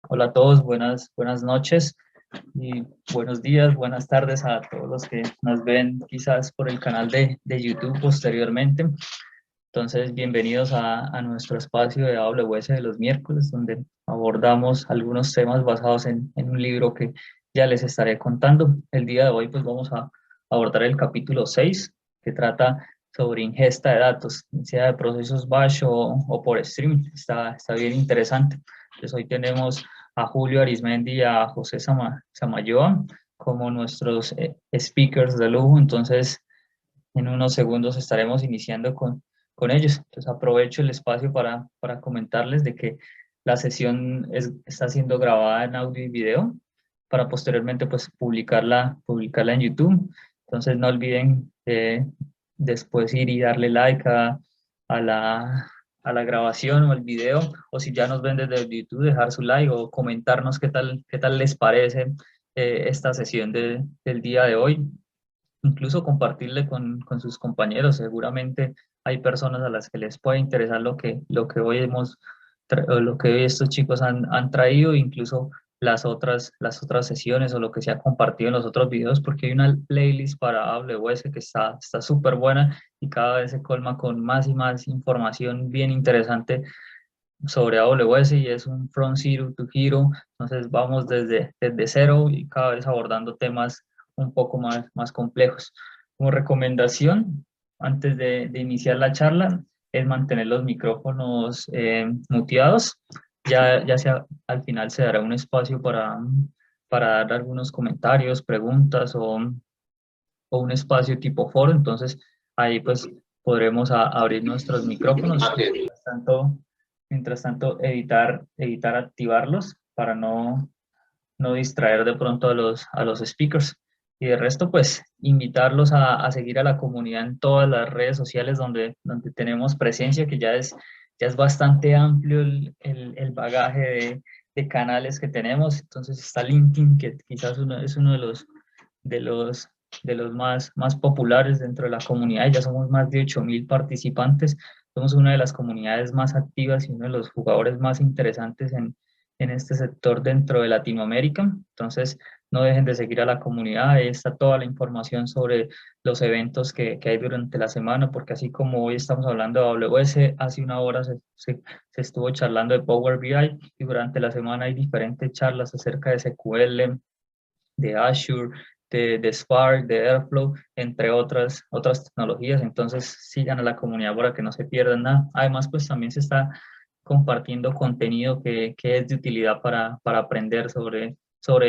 Hola a todos, buenas noches y buenos días, buenas tardes a todos los que nos ven quizás por el canal de YouTube posteriormente. Entonces, bienvenidos a nuestro espacio de AWS de los miércoles, donde abordamos algunos temas basados en un libro que ya les estaré contando. El día de hoy pues vamos a abordar el capítulo 6, que trata sobre ingesta de datos, sea de procesos batch o por streaming. Está bien interesante. Entonces hoy tenemos a Julio Arismendi y a José Samayoa como nuestros speakers de lujo. Entonces, en unos segundos estaremos iniciando con ellos. Entonces aprovecho el espacio para comentarles de que la sesión está siendo grabada en audio y video para posteriormente pues publicarla en YouTube. Entonces no olviden después ir y darle like a a la grabación o al video, o si ya nos ven desde YouTube, dejar su like o comentarnos qué tal les parece esta sesión del día de hoy, incluso compartirle con sus compañeros. Seguramente hay personas a las que les puede interesar lo que hoy o lo que hoy estos chicos han traído, incluso las otras sesiones o lo que se ha compartido en los otros videos, porque hay una playlist para AWS que está súper buena y cada vez se colma con más y más información bien interesante sobre AWS, y es un From Zero to Hero. Entonces vamos desde cero y cada vez abordando temas un poco más complejos. Como recomendación, antes de iniciar la charla, es mantener los micrófonos muteados. Ya sea, al final se dará un espacio para dar algunos comentarios, preguntas o un espacio tipo foro. Entonces ahí pues podremos abrir nuestros micrófonos. Mientras tanto evitar activarlos para no distraer de pronto a a los speakers. Y de resto, pues, invitarlos a seguir a la comunidad en todas las redes sociales donde tenemos presencia, que ya es bastante amplio el bagaje de canales que tenemos. Entonces está LinkedIn, que quizás es uno de los, de los más populares dentro de la comunidad. Ya somos más de 8.000 participantes. Somos una de las comunidades más activas y uno de los jugadores más interesantes en este sector dentro de Latinoamérica. Entonces, no dejen de seguir a la comunidad. Ahí está toda la información sobre los eventos que hay durante la semana, porque así como hoy estamos hablando de AWS, hace una hora se estuvo charlando de Power BI, y durante la semana hay diferentes charlas acerca de SQL, de Azure, de Spark, de Airflow, entre otras tecnologías. Entonces sigan a la comunidad para que no se pierdan nada. Además, pues también se está compartiendo contenido que es de utilidad para aprender sobre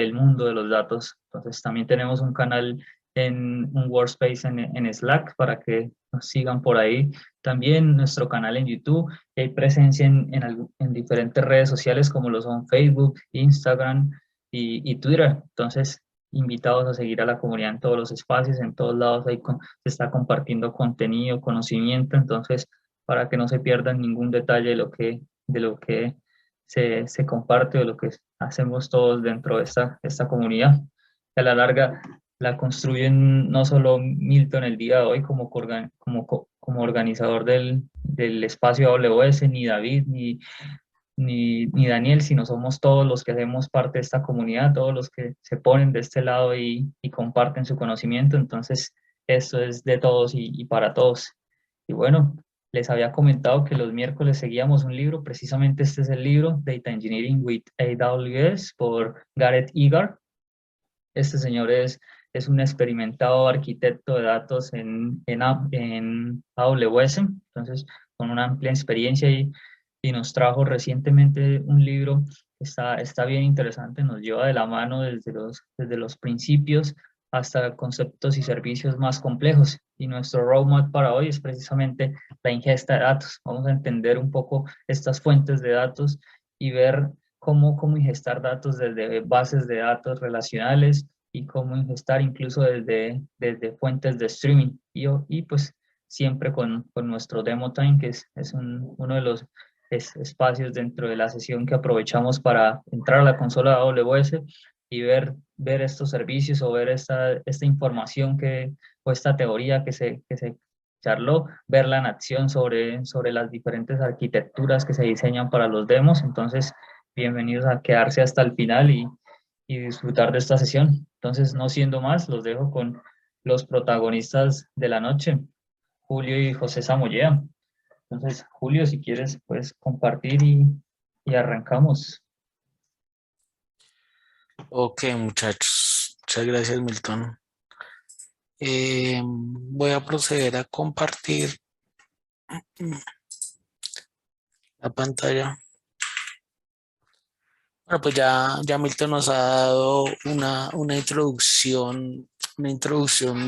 el mundo de los datos. Entonces también tenemos un canal en un workspace en Slack para que nos sigan por ahí. También nuestro canal en YouTube. Hay presencia en diferentes redes sociales como lo son Facebook, Instagram y Twitter. Entonces, invitados a seguir a la comunidad en todos los espacios, en todos lados. Ahí se está compartiendo contenido, conocimiento. Entonces, para que no se pierdan ningún detalle de lo que se comparte, o lo que hacemos todos dentro de esta comunidad, que a la larga la construyen no solo Milton el día de hoy como organizador del espacio AWS, ni David, ni Daniel, sino somos todos los que hacemos parte de esta comunidad, todos los que se ponen de este lado y comparten su conocimiento. Entonces, esto es de todos y para todos. Y bueno, les había comentado que los miércoles seguíamos un libro. Precisamente este es el libro, Data Engineering with AWS, por Gareth Egar. Este señor es un experimentado arquitecto de datos en AWS, entonces con una amplia experiencia, y nos trajo recientemente un libro que está bien interesante. Nos lleva de la mano desde los principios hasta conceptos y servicios más complejos. Y nuestro roadmap para hoy es precisamente la ingesta de datos. Vamos a entender un poco estas fuentes de datos y ver cómo ingestar datos desde bases de datos relacionales, y cómo ingestar incluso desde fuentes de streaming. Y pues siempre con nuestro demo time, que es uno de los espacios dentro de la sesión que aprovechamos para entrar a la consola de AWS, y ver estos servicios o ver esta información o esta teoría que se charló, verla en acción sobre las diferentes arquitecturas que se diseñan para los demos. Entonces, bienvenidos a quedarse hasta el final y disfrutar de esta sesión. Entonces, no siendo más, los dejo con los protagonistas de la noche, Julio y José Samoyea. Entonces, Julio, si quieres, puedes compartir y arrancamos. Ok, muchachos, muchas gracias, Milton. Voy a proceder a compartir la pantalla. Bueno, pues ya Milton nos ha dado una introducción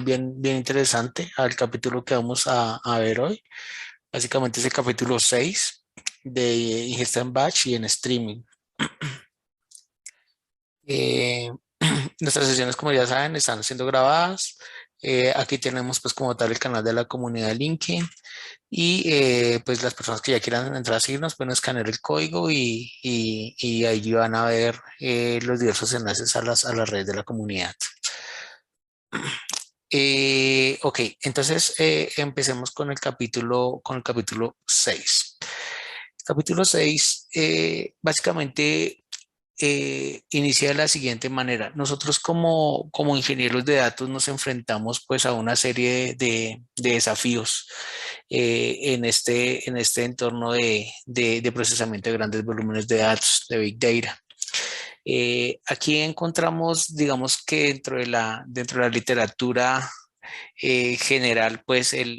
bien interesante al capítulo que vamos a ver hoy. Básicamente es el capítulo 6 de ingesta en batch y en streaming. Eh, Nuestras sesiones, como ya saben, están siendo grabadas. Aquí tenemos pues como tal el canal de la comunidad de LinkedIn y pues las personas que ya quieran entrar a seguirnos pueden escanear el código y ahí van a ver los diversos enlaces a las redes de la comunidad. Ok, entonces empecemos con el capítulo 6. Capítulo 6 básicamente inicia de la siguiente manera. Nosotros como ingenieros de datos nos enfrentamos pues a una serie de desafíos en este entorno de procesamiento de grandes volúmenes de datos, de Big Data. Aquí encontramos, digamos que dentro de la literatura general, pues el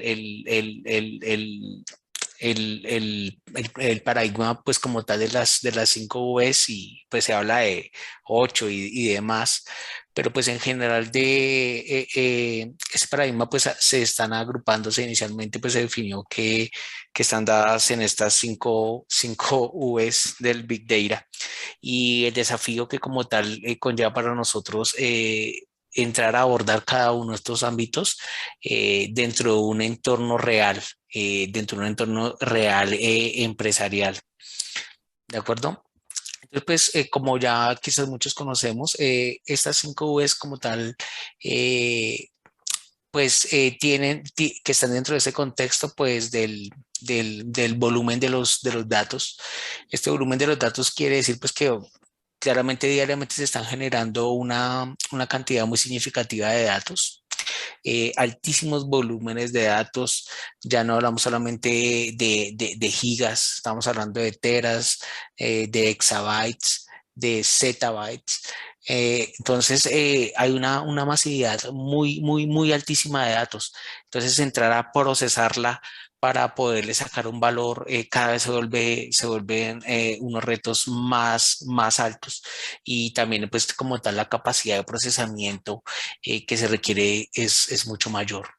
paradigma pues como tal de las 5 Vs y pues se habla de 8 y demás, pero pues en general ese paradigma pues se están agrupándose inicialmente pues se definió que están dadas en estas cinco Vs del Big Data y el desafío que como tal conlleva para nosotros entrar a abordar cada uno de estos ámbitos dentro de un entorno real, empresarial. ¿De acuerdo? Entonces, pues, como ya quizás muchos conocemos, estas 5 Vs como tal, pues, que están dentro de ese contexto, pues, del volumen de los datos. Este volumen de los datos quiere decir, pues, que claramente diariamente se están generando una cantidad muy significativa de datos, altísimos volúmenes de datos, ya no hablamos solamente de gigas, estamos hablando de teras, de exabytes, de zettabytes. Entonces, hay una masividad muy altísima de datos. Entonces, entrar a procesarla para poderle sacar un valor, cada vez se vuelven unos retos más altos y también pues como tal la capacidad de procesamiento que se requiere es mucho mayor.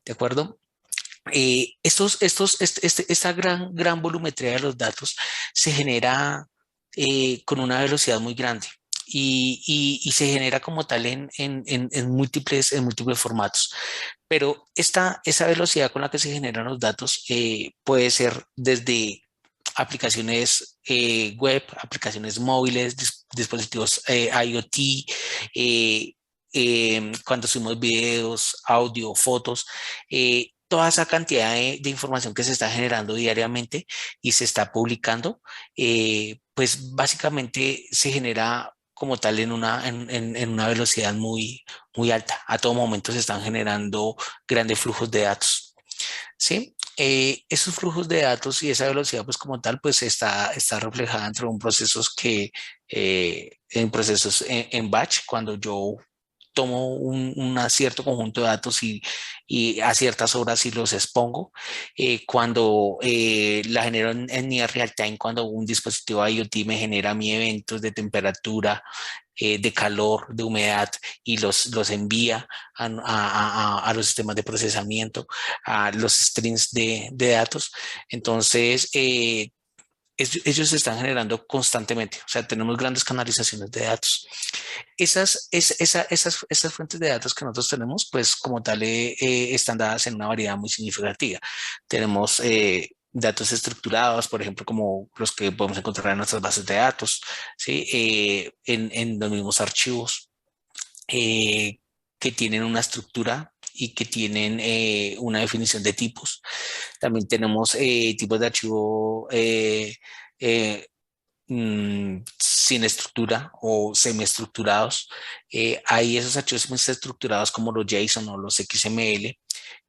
¿De acuerdo? Esta gran volumetría de los datos se genera con una velocidad muy grande y se genera como tal en múltiples formatos. Pero esa velocidad con la que se generan los datos puede ser desde aplicaciones web, aplicaciones móviles, dispositivos IoT, eh, cuando subimos videos, audio, fotos, toda esa cantidad de información que se está generando diariamente y se está publicando, pues básicamente se genera como tal en una velocidad muy alta. A todo momento se están generando grandes flujos de datos. ¿Sí? Esos flujos de datos y esa velocidad, pues como tal, pues está reflejada dentro de un procesos en procesos en batch, cuando yo tomo un cierto conjunto de datos y a ciertas horas y los expongo. Cuando la genero en near real time, cuando un dispositivo IoT me genera mi eventos de temperatura, de calor, de humedad y los envía a los sistemas de procesamiento, a los streams de datos. Entonces, ellos se están generando constantemente, o sea, tenemos grandes canalizaciones de datos. Esas fuentes de datos que nosotros tenemos, pues como tal, están dadas en una variedad muy significativa. Tenemos datos estructurados, por ejemplo, como los que podemos encontrar en nuestras bases de datos, ¿sí? En los mismos archivos eh, que tienen una estructura y que tienen una definición de tipos. También tenemos tipos de archivo eh, sin estructura o semiestructurados. Hay esos archivos semiestructurados como los JSON o los XML,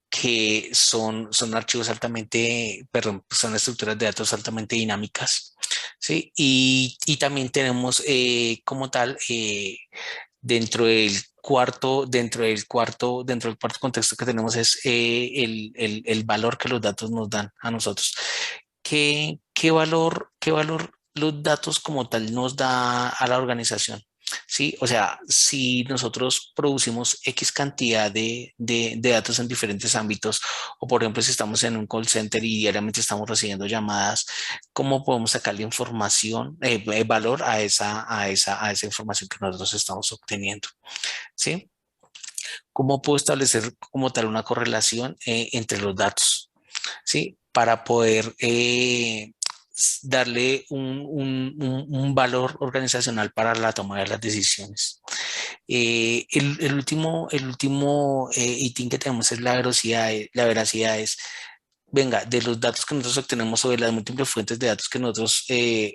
que son archivos altamente, perdón, son estructuras de datos altamente dinámicas, ¿sí? Y también tenemos como tal, dentro del cuarto contexto que tenemos es el valor que los datos nos dan a nosotros. Qué valor los datos como tal nos da a la organización? Sí, o sea, si nosotros producimos X cantidad de datos en diferentes ámbitos, o por ejemplo, si estamos en un call center y diariamente estamos recibiendo llamadas, ¿cómo podemos sacarle información, valor a esa información que nosotros estamos obteniendo? ¿Sí? ¿Cómo puedo establecer como tal una correlación entre los datos? ¿Sí? Para poder darle un valor organizacional para la toma de las decisiones. El último ítem que tenemos es la veracidad. La veracidad es, venga, de los datos que nosotros obtenemos o de las múltiples fuentes de datos que nosotros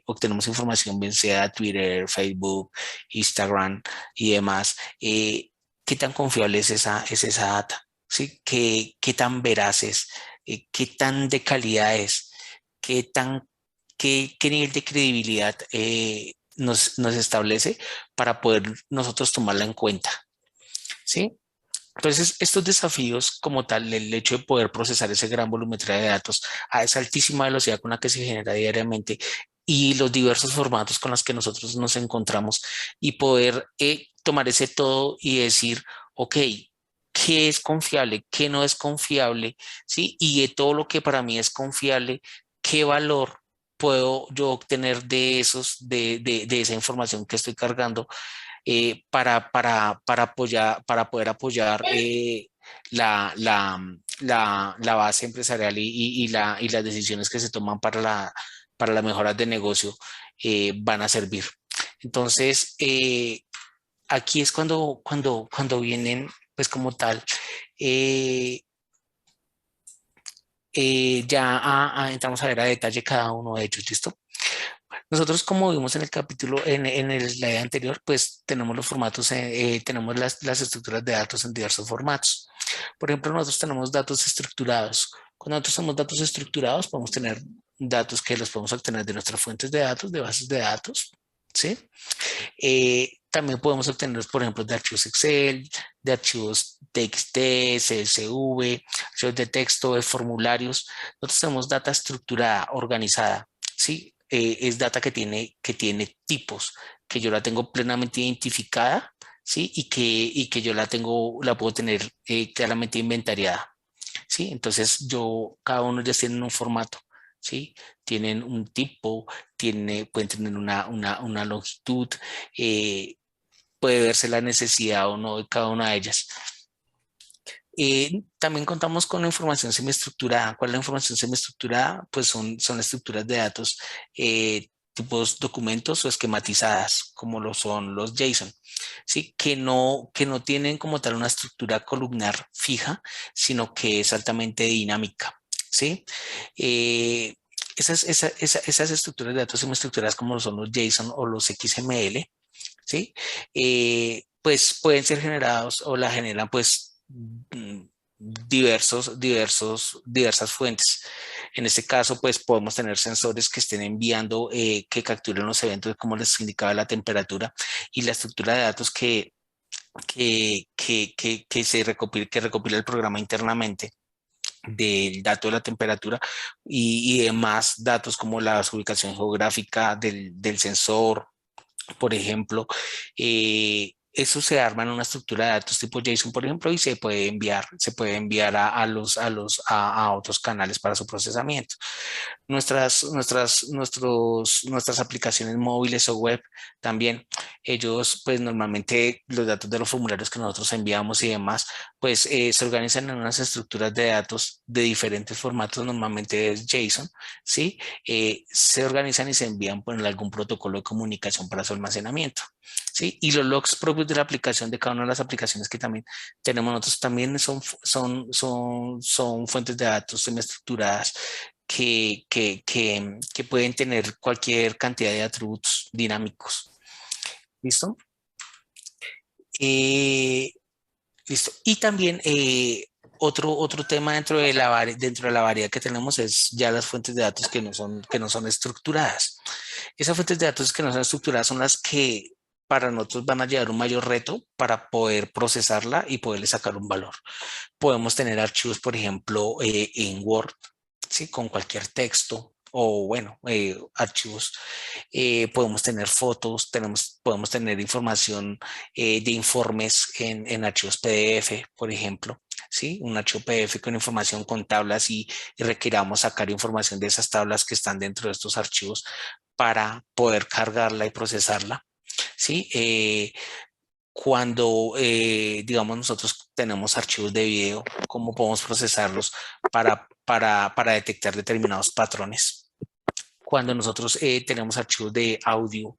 obtenemos información, bien sea Twitter, Facebook, Instagram y demás, ¿qué tan confiable es esa data? ¿Sí? ¿Qué tan veraz es? ¿Qué tan de calidad es? ¿Qué tan, qué nivel de credibilidad nos establece para poder nosotros tomarla en cuenta? ¿Sí? Entonces, estos desafíos como tal, el hecho de poder procesar ese gran volumetría de datos a esa altísima velocidad con la que se genera diariamente y los diversos formatos con los que nosotros nos encontramos y poder tomar ese todo y decir, ok, ¿qué es confiable? ¿Qué no es confiable? ¿Sí? Y de todo lo que para mí es confiable, ¿qué valor puedo yo obtener de de esa información que estoy cargando para poder apoyar la base empresarial y las decisiones que se toman para las mejoras de negocio van a servir. Entonces, aquí es cuando vienen, pues como tal, eh, ya entramos a ver a detalle cada uno de ellos, ¿listo? Nosotros, como vimos en el capítulo, en el slide anterior, pues tenemos los formatos, tenemos las estructuras de datos en diversos formatos. Por ejemplo, nosotros tenemos datos estructurados. Cuando nosotros tenemos datos estructurados, podemos tener datos que los podemos obtener de nuestras fuentes de datos, de bases de datos, ¿sí? También podemos obtener, por ejemplo, de archivos Excel, de archivos TXT, CSV, archivos de texto, de formularios. Nosotros tenemos data estructurada, organizada, ¿sí? Es data que tiene tipos, que yo la tengo plenamente identificada, ¿sí? Y que yo la puedo tener claramente inventariada, ¿sí? Entonces, cada uno ya tiene un formato, ¿sí? Tienen un tipo, pueden tener una longitud, eh, puede verse la necesidad o no de cada una de ellas. También contamos con la información semiestructurada. ¿Cuál es la información semiestructurada? Pues son estructuras de datos tipos documentos o esquematizadas, como lo son los JSON, ¿sí? Que no tienen como tal una estructura columnar fija, sino que es altamente dinámica, ¿sí? Eh, esas estructuras de datos semiestructuradas como lo son los JSON o los XML, ¿sí? Pues pueden ser generados o la generan pues diversas fuentes. En este caso, pues podemos tener sensores que estén enviando, que capturen los eventos, como les indicaba, la temperatura y la estructura de datos que recopila el programa internamente del dato de la temperatura y demás datos como la ubicación geográfica del sensor, por ejemplo, eso se arma en una estructura de datos tipo JSON, por ejemplo, y se puede enviar a otros canales para su procesamiento. Nuestras aplicaciones móviles o web también, ellos pues normalmente los datos de los formularios que nosotros enviamos y demás, pues se organizan en unas estructuras de datos de diferentes formatos, normalmente es JSON, ¿sí? Se organizan y se envían por algún protocolo de comunicación para su almacenamiento. ¿Sí? Y los logs propios de la aplicación, de cada una de las aplicaciones que también tenemos nosotros, también son fuentes de datos semiestructuradas que pueden tener cualquier cantidad de atributos dinámicos. ¿Listo? Eh, listo. Y también otro tema dentro de la variedad que tenemos es ya las fuentes de datos que no son estructuradas. Esas fuentes de datos que no son estructuradas son las que para nosotros van a llevar un mayor reto para poder procesarla y poderle sacar un valor. Podemos tener archivos, por ejemplo, en Word, ¿sí? Con cualquier texto o, bueno, archivos. Podemos tener fotos, podemos tener información de informes en archivos PDF, por ejemplo. ¿Sí? Un archivo PDF con información con tablas y requiramos sacar información de esas tablas que están dentro de estos archivos para poder cargarla y procesarla. ¿Sí? Cuando, digamos, nosotros tenemos archivos de video, ¿cómo podemos procesarlos para detectar determinados patrones? Cuando nosotros tenemos archivos de audio,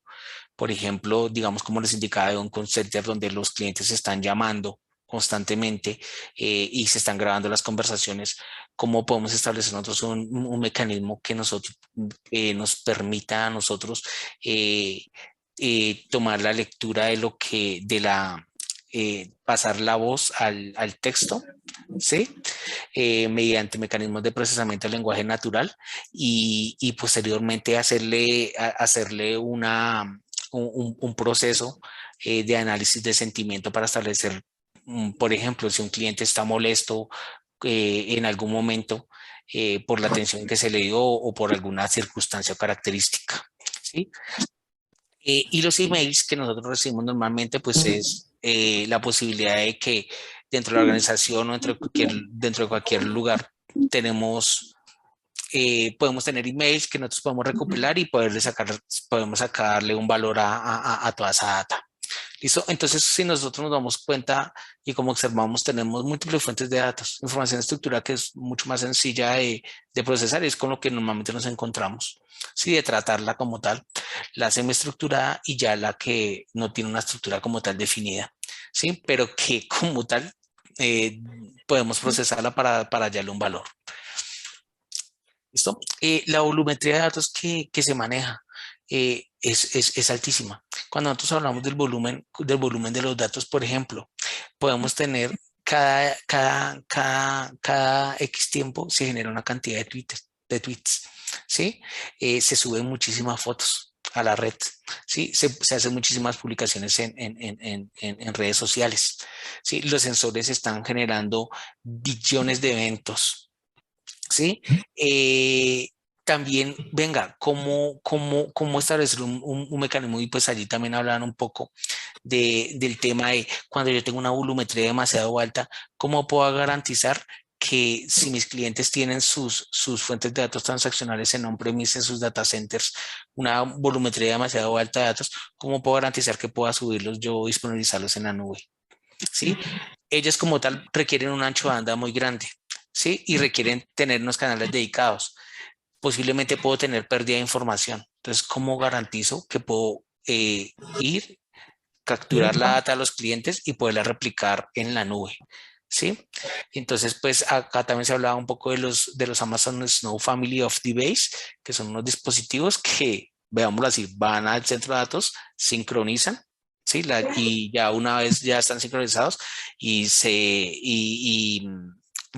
por ejemplo, digamos, como les indicaba, de un call center donde los clientes están llamando constantemente y se están grabando las conversaciones, ¿cómo podemos establecer nosotros un mecanismo que nos permita a nosotros eh, tomar la lectura de lo que, pasar la voz al texto, ¿sí? Mediante mecanismos de procesamiento del lenguaje natural y posteriormente hacerle un proceso de análisis de sentimiento para establecer, por ejemplo, si un cliente está molesto en algún momento por la atención que se le dio o por alguna circunstancia o característica, ¿sí? Y los emails que nosotros recibimos normalmente, pues es la posibilidad de que dentro de la organización o dentro de cualquier lugar podemos tener emails que nosotros podemos recopilar y podemos sacarle un valor a toda esa data. ¿Listo? Entonces, si nosotros nos damos cuenta y como observamos, tenemos múltiples fuentes de datos, información estructurada que es mucho más sencilla de procesar y es con lo que normalmente nos encontramos. Sí, de tratarla como tal, la semiestructurada y ya la que no tiene una estructura como tal definida, ¿sí? Pero que como tal eh, podemos procesarla para hallarle un valor. ¿Listo? La volumetría de datos que se maneja es altísima. Cuando nosotros hablamos del volumen de los datos, por ejemplo, podemos tener cada X tiempo se genera una cantidad de tweets, ¿sí? Se suben muchísimas fotos a la red, ¿sí? Se hacen muchísimas publicaciones en redes sociales, ¿sí? Los sensores están generando billones de eventos, ¿sí? Eh, También, venga, ¿cómo establecer un mecanismo? Y pues allí también hablan un poco del tema de cuando yo tengo una volumetría demasiado alta, ¿cómo puedo garantizar que si mis clientes tienen sus fuentes de datos transaccionales en on-premise, en sus data centers, una volumetría demasiado alta de datos, ¿cómo puedo garantizar que pueda subirlos yo o disponibilizarlos en la nube? ¿Sí? Ellas como tal requieren un ancho de banda muy grande, ¿sí? Y requieren tener unos canales dedicados. Posiblemente puedo tener pérdida de información. Entonces, ¿cómo garantizo que puedo ir, capturar la data a los clientes y poderla replicar en la nube? ¿Sí? Entonces, pues acá también se hablaba un poco de los Amazon Snow Family of Device, que son unos dispositivos que, veámoslo así, van al centro de datos, sincronizan, ¿sí? Y ya una vez ya están sincronizados y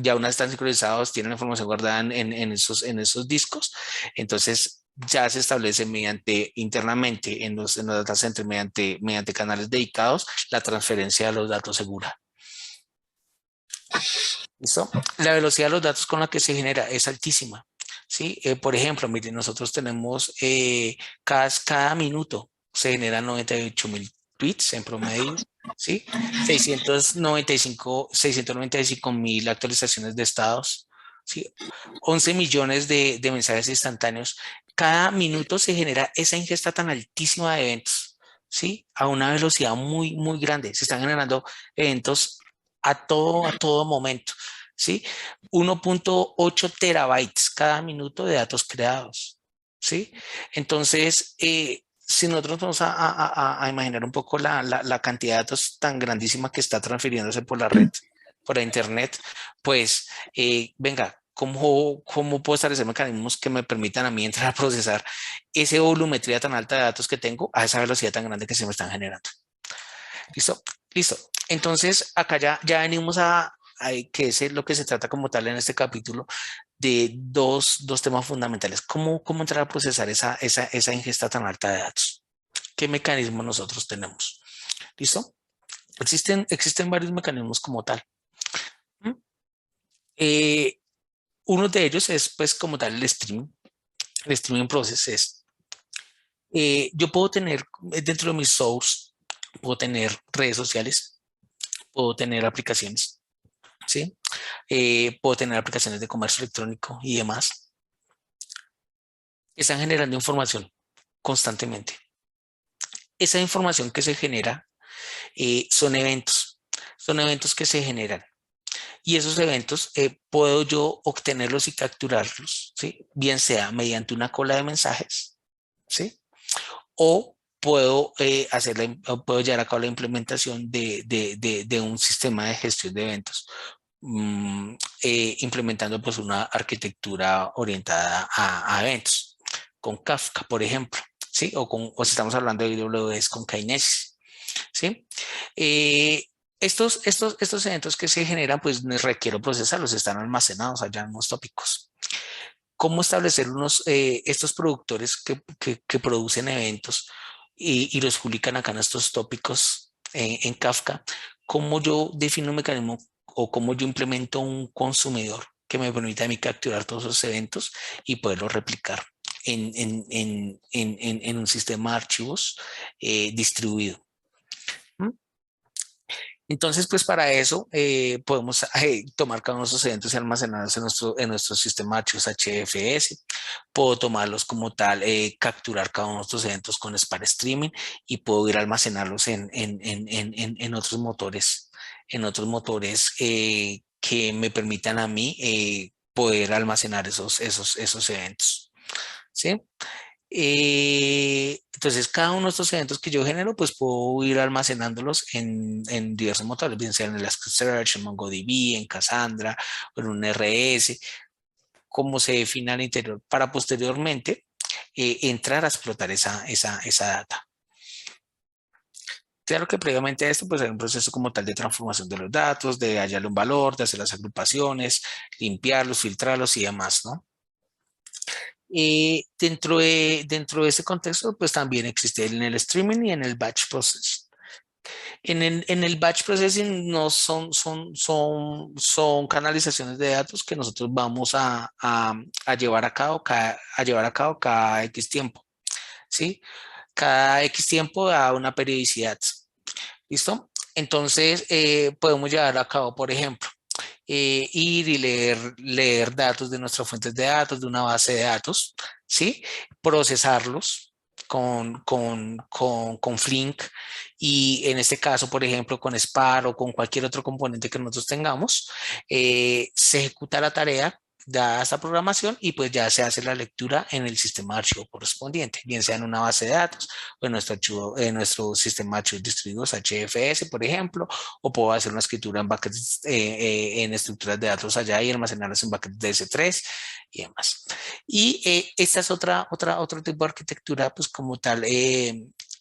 ya una vez están sincronizados, tienen la información guardada en esos discos, entonces ya se establece internamente en los data centers, mediante canales dedicados, la transferencia de los datos segura. ¿Listo? La velocidad de los datos con la que se genera es altísima. ¿Sí? Por ejemplo, miren, nosotros tenemos cada minuto se generan 98.000 tweets en promedio, ¿sí? 695.000 actualizaciones de estados, ¿sí? 11 millones de mensajes instantáneos. Cada minuto se genera esa ingesta tan altísima de eventos, ¿sí? A una velocidad muy, muy grande. Se están generando eventos a todo momento, ¿sí? 1.8 terabytes cada minuto de datos creados, ¿sí? Entonces, si nosotros vamos a imaginar un poco la cantidad de datos tan grandísima que está transfiriéndose por la red, por la internet, pues venga, ¿cómo puedo establecer mecanismos que me permitan a mí entrar a procesar ese volumetría tan alta de datos que tengo a esa velocidad tan grande que se me están generando? ¿Listo? Listo. Entonces, acá ya venimos que es lo que se trata como tal en este capítulo, de dos temas fundamentales. ¿Cómo entrar a procesar esa ingesta tan alta de datos? ¿Qué mecanismos nosotros tenemos? ¿Listo? Existen varios mecanismos como tal. ¿Mm? Eh, Uno de ellos es, pues, como tal, el streaming. El streaming process es, yo puedo tener dentro de mis source, puedo tener redes sociales, puedo tener aplicaciones, ¿sí? Puedo tener aplicaciones de comercio electrónico y demás. Están generando información constantemente. Esa información que se genera son eventos que se generan. Y esos eventos puedo yo obtenerlos y capturarlos, ¿sí? Bien sea mediante una cola de mensajes, ¿sí? O puedo, puedo llevar a cabo la implementación de un sistema de gestión de eventos, implementando pues una arquitectura orientada a eventos, con Kafka, por ejemplo, ¿sí? O si estamos hablando de AWS con Kinesis, ¿sí? Eh, estos eventos que se generan, pues requiero procesarlos, están almacenados allá en los tópicos. ¿Cómo establecer estos productores que producen eventos y los publican acá en estos tópicos en Kafka? ¿Cómo yo defino un mecanismo o cómo yo implemento un consumidor que me permita a mí capturar todos esos eventos y poderlos replicar en un sistema de archivos distribuido? ¿Mm? Entonces, pues para eso podemos tomar cada uno de esos eventos y almacenarlos en nuestro sistema de archivos HDFS. Puedo tomarlos como tal, capturar cada uno de estos eventos con Spark Streaming y puedo ir a almacenarlos en otros motores que me permitan a mí poder almacenar esos eventos. ¿Sí? Entonces, cada uno de estos eventos que yo genero, pues puedo ir almacenándolos en diversos motores, bien sea en el Elasticsearch, en MongoDB, en Cassandra o en un RS, como se define al interior, para posteriormente entrar a explotar esa data. Claro que previamente a esto, pues hay un proceso como tal de transformación de los datos, de hallarle un valor, de hacer las agrupaciones, limpiarlos, filtrarlos y demás, ¿no? Dentro de ese contexto, pues también existe en el streaming y en el batch process. En el batch processing no son canalizaciones de datos que nosotros vamos a llevar a cabo cada X tiempo, ¿sí? Cada X tiempo a una periodicidad, ¿listo? Entonces, podemos llevar a cabo, por ejemplo, ir y leer datos de nuestras fuentes de datos, de una base de datos, ¿sí? Procesarlos con Flink y en este caso, por ejemplo, con Spark o con cualquier otro componente que nosotros tengamos, se ejecuta la tarea dada esta programación y pues ya se hace la lectura en el sistema de archivo correspondiente, bien sea en una base de datos o en nuestro sistema de archivos distribuidos HDFS, por ejemplo, o puedo hacer una escritura en buckets, en estructuras de datos allá y almacenarlas en buckets de S3 y demás. Y esta es otro tipo de arquitectura, pues como tal,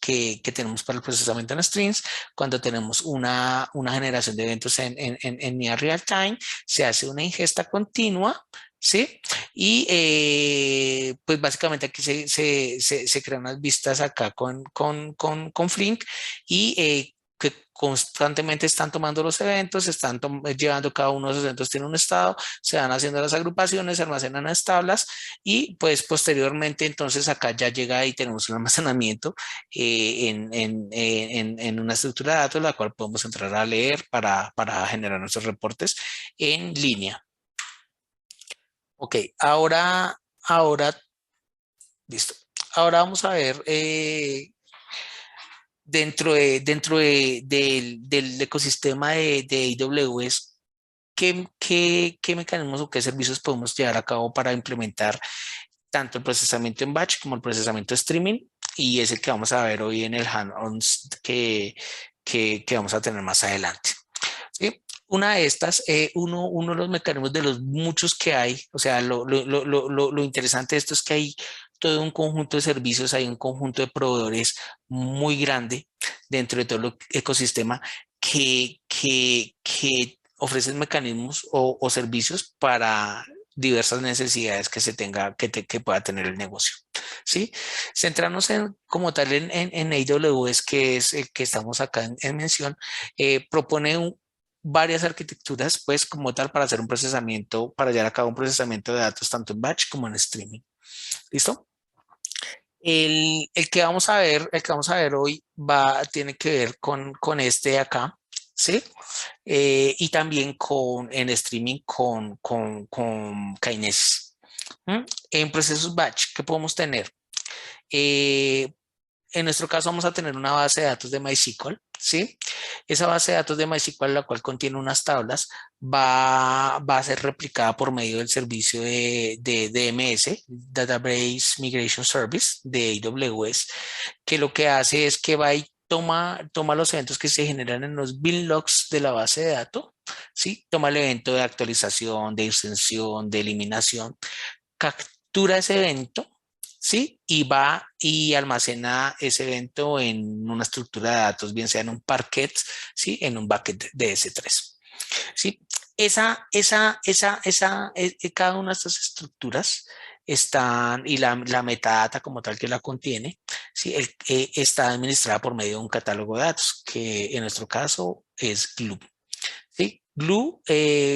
que tenemos para el procesamiento en strings. Cuando tenemos una generación de eventos en near real time, se hace una ingesta continua, ¿sí? Y pues básicamente aquí se crean unas vistas acá con Flink y constantemente están tomando los eventos, están llevando cada uno de esos eventos, tiene un estado, se van haciendo las agrupaciones, se almacenan las tablas y pues posteriormente entonces acá ya llega y tenemos un almacenamiento en una estructura de datos la cual podemos entrar a leer para generar nuestros reportes en línea. Ok, ahora, listo. Ahora vamos a ver del ecosistema de AWS, ¿qué mecanismos o qué servicios podemos llevar a cabo para implementar tanto el procesamiento en batch como el procesamiento streaming? Y es el que vamos a ver hoy en el hands-ons que vamos a tener más adelante. ¿Sí? Una de estas, uno de los mecanismos de los muchos que hay, o sea, lo interesante de esto es que hay todo un conjunto de servicios, hay un conjunto de proveedores muy grande dentro de todo el ecosistema que ofrecen mecanismos o servicios para diversas necesidades que se tenga, que pueda tener el negocio. ¿Sí? Centrarnos como tal en AWS, que es el que estamos acá en mención, propone varias arquitecturas, pues como tal, para hacer un procesamiento, para llevar a cabo un procesamiento de datos tanto en batch como en streaming. ¿Listo? El que vamos a ver, el que vamos a ver hoy tiene que ver con este de acá, ¿sí? Y también en streaming con Kinesis. ¿Mm? En procesos batch, ¿qué podemos tener? En nuestro caso vamos a tener una base de datos de MySQL, ¿sí? Esa base de datos de MySQL, la cual contiene unas tablas, va a ser replicada por medio del servicio de DMS, Database Migration Service, de AWS, que lo que hace es que va y toma los eventos que se generan en los bin logs de la base de datos, ¿sí? Toma el evento de actualización, de extensión, de eliminación, captura ese evento, ¿sí? Y va y almacena ese evento en una estructura de datos, bien sea en un Parquet, ¿sí? En un bucket de S3, ¿sí? Cada una de estas estructuras están, y la metadata como tal que la contiene, ¿sí? Está administrada por medio de un catálogo de datos, que en nuestro caso es Glue. Sí, Glue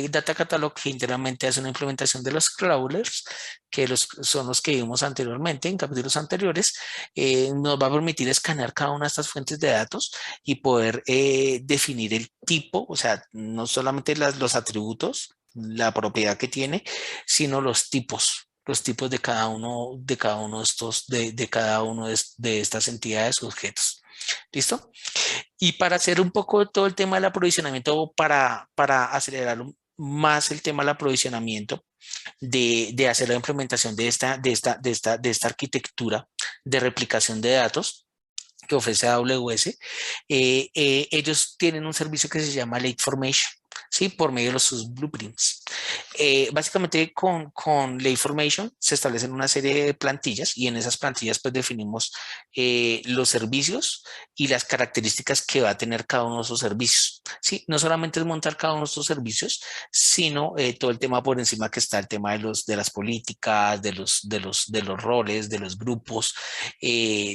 Data Catalog, que internamente hace una implementación de los crawlers, que son los que vimos anteriormente en capítulos anteriores, nos va a permitir escanear cada una de estas fuentes de datos y poder definir el tipo, o sea, no solamente los atributos, la propiedad que tiene, sino los tipos de cada uno de estos, de cada uno de estas entidades o objetos. ¿Listo? Y para hacer un poco todo el tema del aprovisionamiento, para acelerar más el tema del aprovisionamiento, de hacer la implementación de esta arquitectura de replicación de datos que ofrece AWS, ellos tienen un servicio que se llama Lake Formation, ¿sí? Por medio de sus blueprints. Básicamente con Lake Formation se establecen una serie de plantillas y en esas plantillas pues definimos los servicios y las características que va a tener cada uno de esos servicios. ¿Sí? No solamente es montar cada uno de estos servicios, sino todo el tema por encima que está el tema de las políticas, de los roles, de los grupos,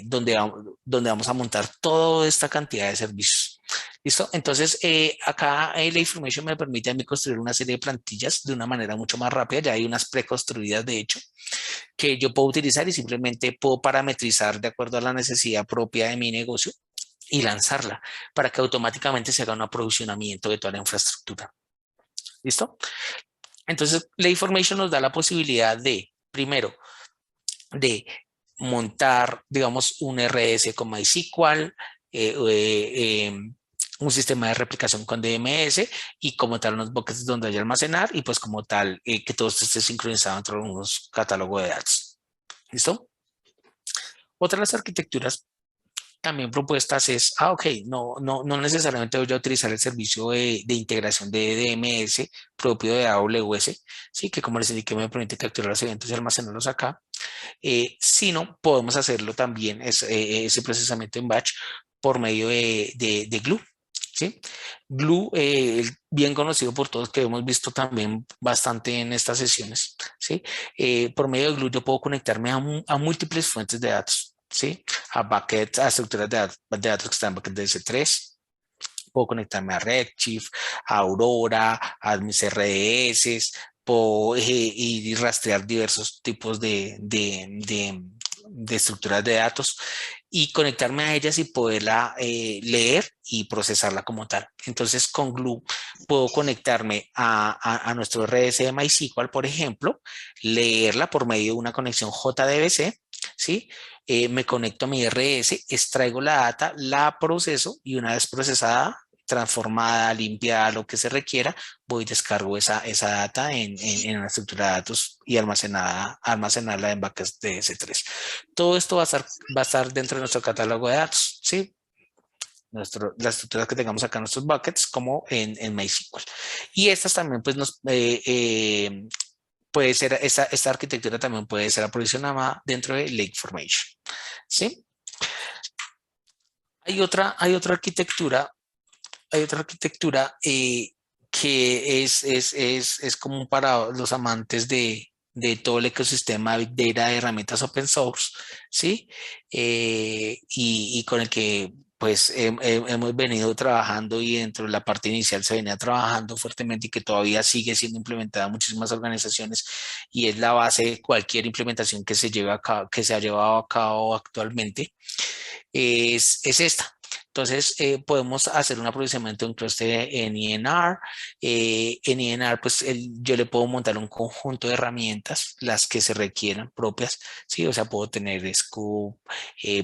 donde vamos a montar toda esta cantidad de servicios. ¿Listo? Entonces, acá la information me permite a mí construir una serie de plantillas de una manera mucho más rápida. Ya hay unas preconstruidas, de hecho, que yo puedo utilizar y simplemente puedo parametrizar de acuerdo a la necesidad propia de mi negocio y lanzarla para que automáticamente se haga un aprovisionamiento de toda la infraestructura. ¿Listo? Entonces, la information nos da la posibilidad de, primero, de montar, digamos, un RS con MySQL, un sistema de replicación con DMS y como tal unos buckets donde hay almacenar y pues como tal que todo esto esté sincronizado entre unos catálogos de datos. ¿Listo? Otra de las arquitecturas también propuestas es, ok, no necesariamente voy a utilizar el servicio de integración de DMS propio de AWS, sí, que como les indiqué me permite capturar los eventos y almacenarlos acá, sino podemos hacerlo también, ese procesamiento en batch por medio de Glue. ¿Sí? Glue, bien conocido por todos, que hemos visto también bastante en estas sesiones. ¿Sí? Por medio de Glue yo puedo conectarme a múltiples fuentes de datos. ¿Sí? A buckets, a estructuras de datos que están en bucket de S3, puedo conectarme a Redshift, a Aurora, a mis RDS, puedo y rastrear diversos tipos de estructuras de datos y conectarme a ellas y poderla leer y procesarla como tal. Entonces, con Glue puedo conectarme a nuestro RDS de MySQL, por ejemplo, leerla por medio de una conexión JDBC, ¿sí? Me conecto a mi RDS, extraigo la data, la proceso y una vez procesada, transformada, limpiada, lo que se requiera, voy y descargo esa data en una estructura de datos y almacenarla en buckets de S3. Todo esto va a estar dentro de nuestro catálogo de datos, ¿sí? Las estructuras que tengamos acá en nuestros buckets como en MySQL. Y estas también pues puede ser, esta arquitectura también puede ser aprovisionada dentro de Lake Formation, ¿sí? Hay otra arquitectura que es común para los amantes de todo el ecosistema Big Data de herramientas open source, ¿sí? Y con el que pues hemos venido trabajando y dentro de la parte inicial se venía trabajando fuertemente y que todavía sigue siendo implementada en muchísimas organizaciones y es la base de cualquier implementación que se lleve a cabo, que se ha llevado a cabo actualmente es esta. Entonces, podemos hacer un aprovechamiento de un clúster en INR. En INR, pues yo le puedo montar un conjunto de herramientas, las que se requieran propias, ¿sí? O sea, puedo tener Scoop,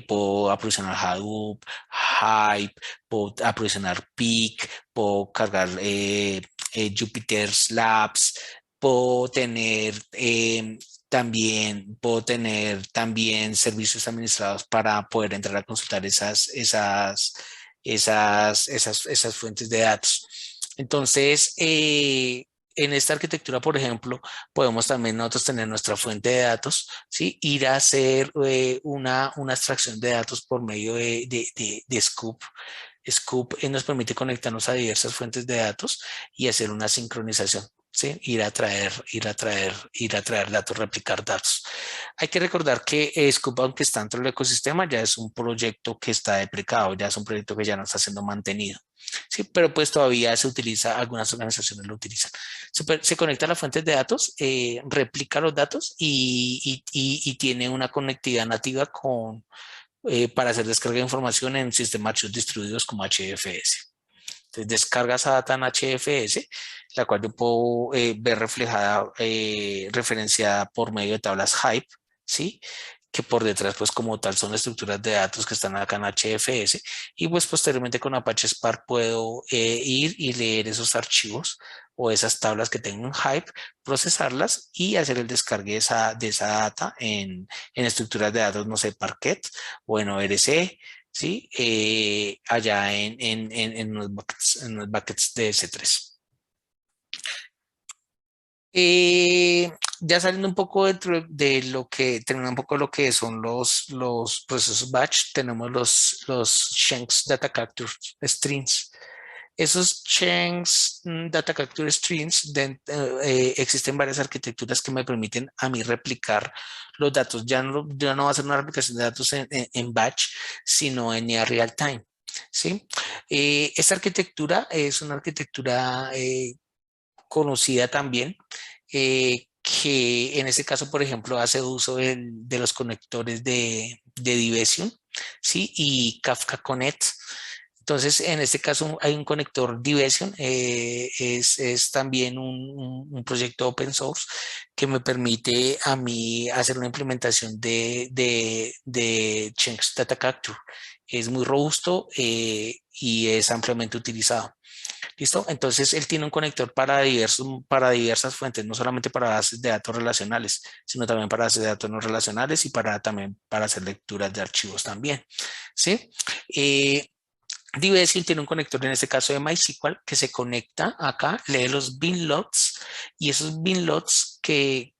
puedo aprovisionar Hadoop, Hive, puedo aprovisionar Peak, puedo cargar Jupyter Labs, puedo tener también servicios administrados para poder entrar a consultar esas fuentes de datos. Entonces, en esta arquitectura, por ejemplo, podemos también nosotros tener nuestra fuente de datos, ¿sí? Ir a hacer una extracción de datos por medio de Scoop. Scoop nos permite conectarnos a diversas fuentes de datos y hacer una sincronización. ¿Sí? Ir a traer datos, replicar datos. Hay que recordar que Scoop, aunque está dentro del ecosistema, ya es un proyecto que está deprecado, ya es un proyecto que ya no está siendo mantenido. Sí, pero pues todavía se utiliza, algunas organizaciones lo utilizan. Se conecta a las fuentes de datos, replica los datos y tiene una conectividad nativa para hacer descarga de información en sistemas archivos distribuidos como HDFS. Entonces descarga esa data en HDFS, la cual yo puedo ver reflejada, referenciada por medio de tablas Hive, ¿sí? Que por detrás, pues como tal, son estructuras de datos que están acá en HDFS. Y pues posteriormente con Apache Spark puedo ir y leer esos archivos o esas tablas que tengo en Hive, procesarlas y hacer el descargue de esa data en estructuras de datos, no sé, Parquet o en ORC, ¿sí? Allá en los buckets de S3. Ya saliendo un poco dentro de lo que, terminando un poco lo que son los procesos batch, tenemos los Shanks Data Capture Streams. Esos Shanks Data Capture Streams, existen varias arquitecturas que me permiten a mí replicar los datos. Ya no va a ser una replicación de datos en batch, sino en real time. ¿Sí? Esta arquitectura es una arquitectura conocida también, que en este caso, por ejemplo, hace uso de los conectores de Division, ¿sí? Y Kafka Connect. Entonces, en este caso hay un conector Division, es también un proyecto open source que me permite a mí hacer una implementación de Chunks Data Capture. Es muy robusto y es ampliamente utilizado. ¿Listo? Entonces, él tiene un conector para diversas fuentes, no solamente para bases de datos relacionales, sino también para bases de datos no relacionales y también para hacer lecturas de archivos también. ¿Sí? Division tiene un conector en este caso de MySQL que se conecta acá, lee los bin logs y esos bin logs que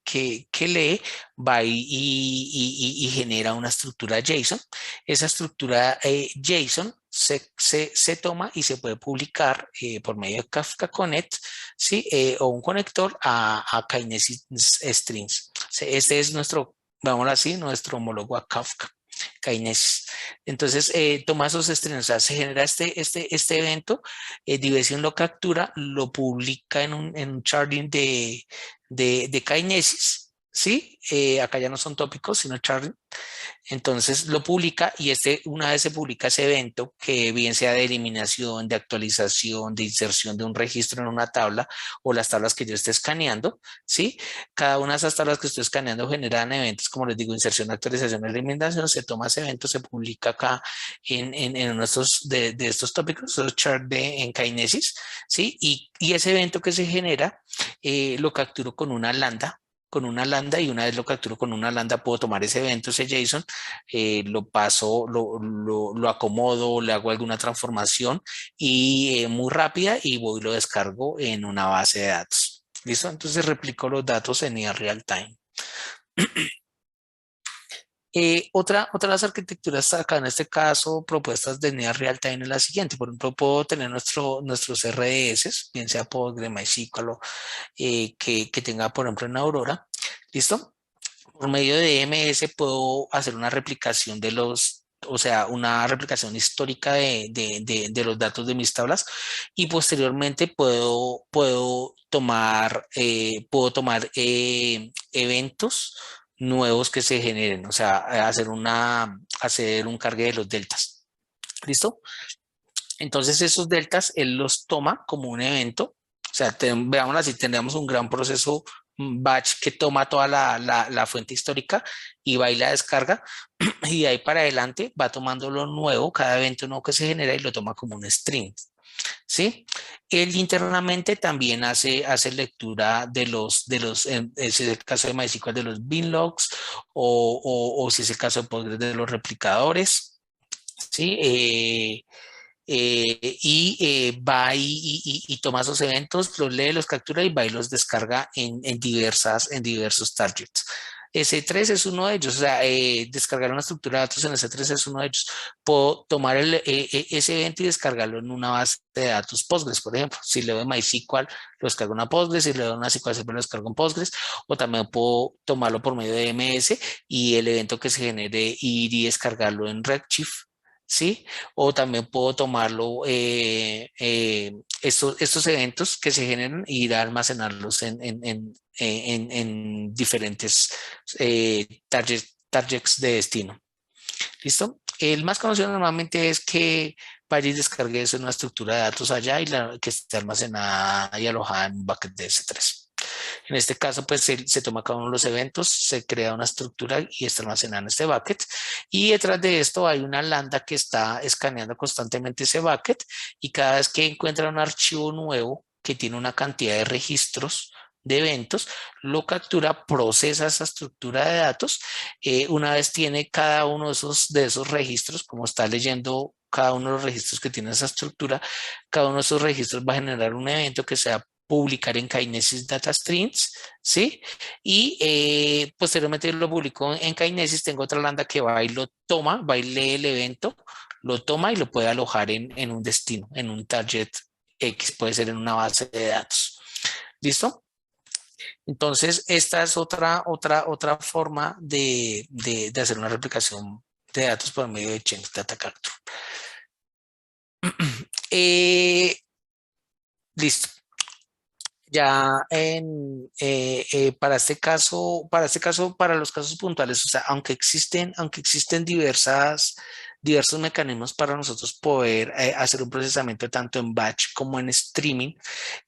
lee va y genera una estructura JSON. Esa estructura JSON se toma y se puede publicar por medio de Kafka Connect, ¿sí? O un conector a Kinesis Strings. Este es nuestro, vamos así, nuestro homólogo a Kafka. Kinesis. Entonces, toma esos estrenos, o sea, se genera este evento, Diversión lo captura, lo publica en un charting de Kinesis, ¿sí? Acá ya no son tópicos, sino charting. Entonces lo publica y una vez se publica ese evento, que bien sea de eliminación, de actualización, de inserción de un registro en una tabla o las tablas que yo esté escaneando, ¿sí? Cada una de esas tablas que estoy escaneando generan eventos, como les digo, inserción, actualización, eliminación. Se toma ese evento, se publica acá en nuestros de estos tópicos, los chart en Kinesis, ¿sí? Y ese evento que se genera lo capturo con una lambda, y una vez lo capturo con una lambda puedo tomar ese evento, ese JSON, lo paso, lo acomodo, le hago alguna transformación y muy rápida, y voy y lo descargo en una base de datos. ¿Listo? Entonces replico los datos en IA real time. Otra de las arquitecturas acá en este caso propuestas de NEA Real Time es la siguiente. Por ejemplo, puedo tener nuestros RDS, bien sea Postgre, MySQL, que tenga, por ejemplo, en Aurora. ¿Listo? Por medio de MS puedo hacer una replicación o sea, una replicación histórica de los datos de mis tablas, y posteriormente puedo tomar eventos nuevos que se generen, o sea, hacer un cargue de los deltas. ¿Listo? Entonces esos deltas él los toma como un evento. O sea, veamos así, tendríamos un gran proceso, un batch que toma toda la fuente histórica y va y la descarga, y de ahí para adelante va tomando lo nuevo, cada evento nuevo que se genera, y lo toma como un string, ¿sí? Él internamente también hace lectura si es el caso de MySQL, de los binlogs, o si es el caso de Postgres, de los replicadores, ¿sí? Va y toma esos eventos, los lee, los captura, y va y los descarga en diversos targets. S3 es uno de ellos, o sea, descargar una estructura de datos en S3 es uno de ellos. Puedo tomar ese evento y descargarlo en una base de datos Postgres, por ejemplo. Si le doy MySQL, lo descargo en una Postgres; si le doy una SQL Server, lo descargo en Postgres. O también puedo tomarlo por medio de MS, y el evento que se genere ir y descargarlo en Redshift, ¿sí? O también puedo tomarlo, estos eventos que se generan, e ir a almacenarlos en diferentes targets de destino. ¿Listo? El más conocido normalmente es que vaya y descargue eso en una estructura de datos allá, y que esté almacenada y alojada en un bucket de S3. En este caso, pues se toma cada uno de los eventos, se crea una estructura y está almacenada en este bucket. Y detrás de esto hay una lambda que está escaneando constantemente ese bucket, y cada vez que encuentra un archivo nuevo que tiene una cantidad de registros de eventos, lo captura, procesa esa estructura de datos. Una vez tiene cada uno de esos registros, como está leyendo cada uno de los registros que tiene esa estructura, cada uno de esos registros va a generar un evento que sea publicar en Kinesis Data Streams, ¿sí? Y posteriormente lo publico en Kinesis. Tengo otra lambda que va y lo toma, va y lee el evento, lo toma y lo puede alojar en un destino, en un target X, puede ser en una base de datos. ¿Listo? Entonces, esta es otra forma de hacer una replicación de datos por medio de Change Data Capture. Listo. Ya para los casos puntuales, o sea, aunque existen diversos mecanismos para nosotros poder hacer un procesamiento tanto en batch como en streaming,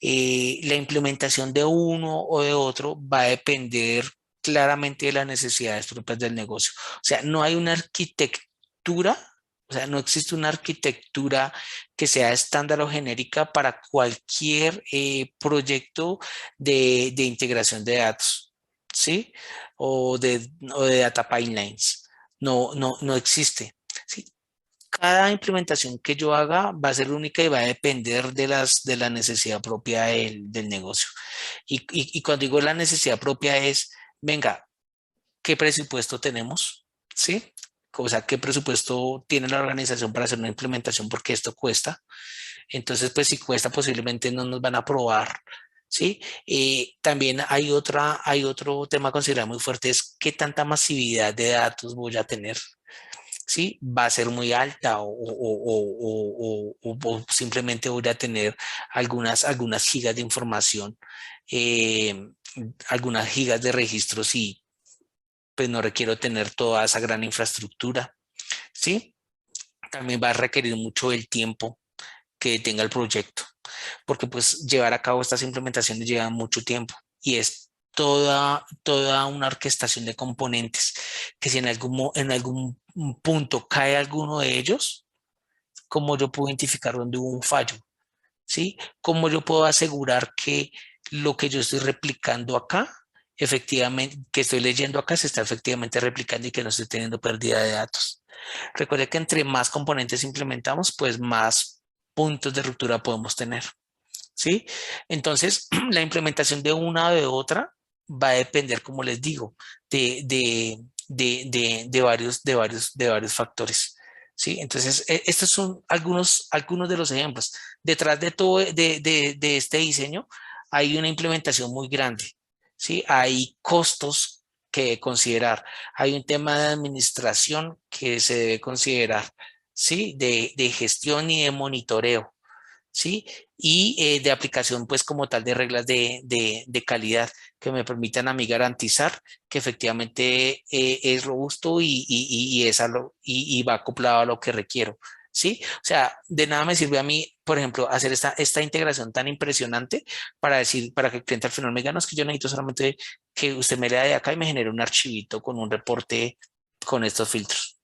la implementación de uno o de otro va a depender claramente de las necesidades propias del negocio. O sea, no hay una arquitectura, o sea, no existe una arquitectura que sea estándar o genérica para cualquier proyecto de integración de datos, ¿sí? O de data pipelines. No existe, ¿sí? Cada implementación que yo haga va a ser única y va a depender de la necesidad propia del negocio. Y cuando digo la necesidad propia es, venga, ¿qué presupuesto tenemos? ¿Sí? O sea, ¿qué presupuesto tiene la organización para hacer una implementación? Porque esto cuesta. Entonces, pues si cuesta, posiblemente no nos van a aprobar, ¿sí? También hay otro tema a considerar muy fuerte: es qué tanta masividad de datos voy a tener, ¿sí? Va a ser muy alta o simplemente voy a tener algunas gigas de información, eh, algunas gigas de registros y pues no requiero tener toda esa gran infraestructura, ¿sí? También va a requerir mucho el tiempo que tenga el proyecto, porque pues llevar a cabo estas implementaciones lleva mucho tiempo y es toda una orquestación de componentes que si en algún punto cae alguno de ellos, ¿cómo yo puedo identificar dónde hubo un fallo? ¿Sí? ¿Cómo yo puedo asegurar que lo que yo estoy replicando acá, efectivamente, que estoy leyendo acá, se está efectivamente replicando y que no estoy teniendo pérdida de datos? Recuerde que entre más componentes implementamos, pues más puntos de ruptura podemos tener. ¿Sí? Entonces, la implementación de una o de otra va a depender, como les digo, de varios factores. ¿Sí? Entonces, estos son algunos de los ejemplos. Detrás de todo de este diseño hay una implementación muy grande. ¿Sí? Hay costos que considerar. Hay un tema de administración que se debe considerar. ¿Sí? De gestión y de monitoreo. ¿Sí? Y de aplicación, pues como tal, de reglas de calidad que me permitan a mí garantizar que efectivamente es robusto y va acoplado a lo que requiero. ¿Sí? O sea, de nada me sirve a mí, por ejemplo, hacer esta integración tan impresionante para que el cliente al final me diga, no, es que yo necesito solamente que usted me lea de acá y me genere un archivito con un reporte con estos filtros.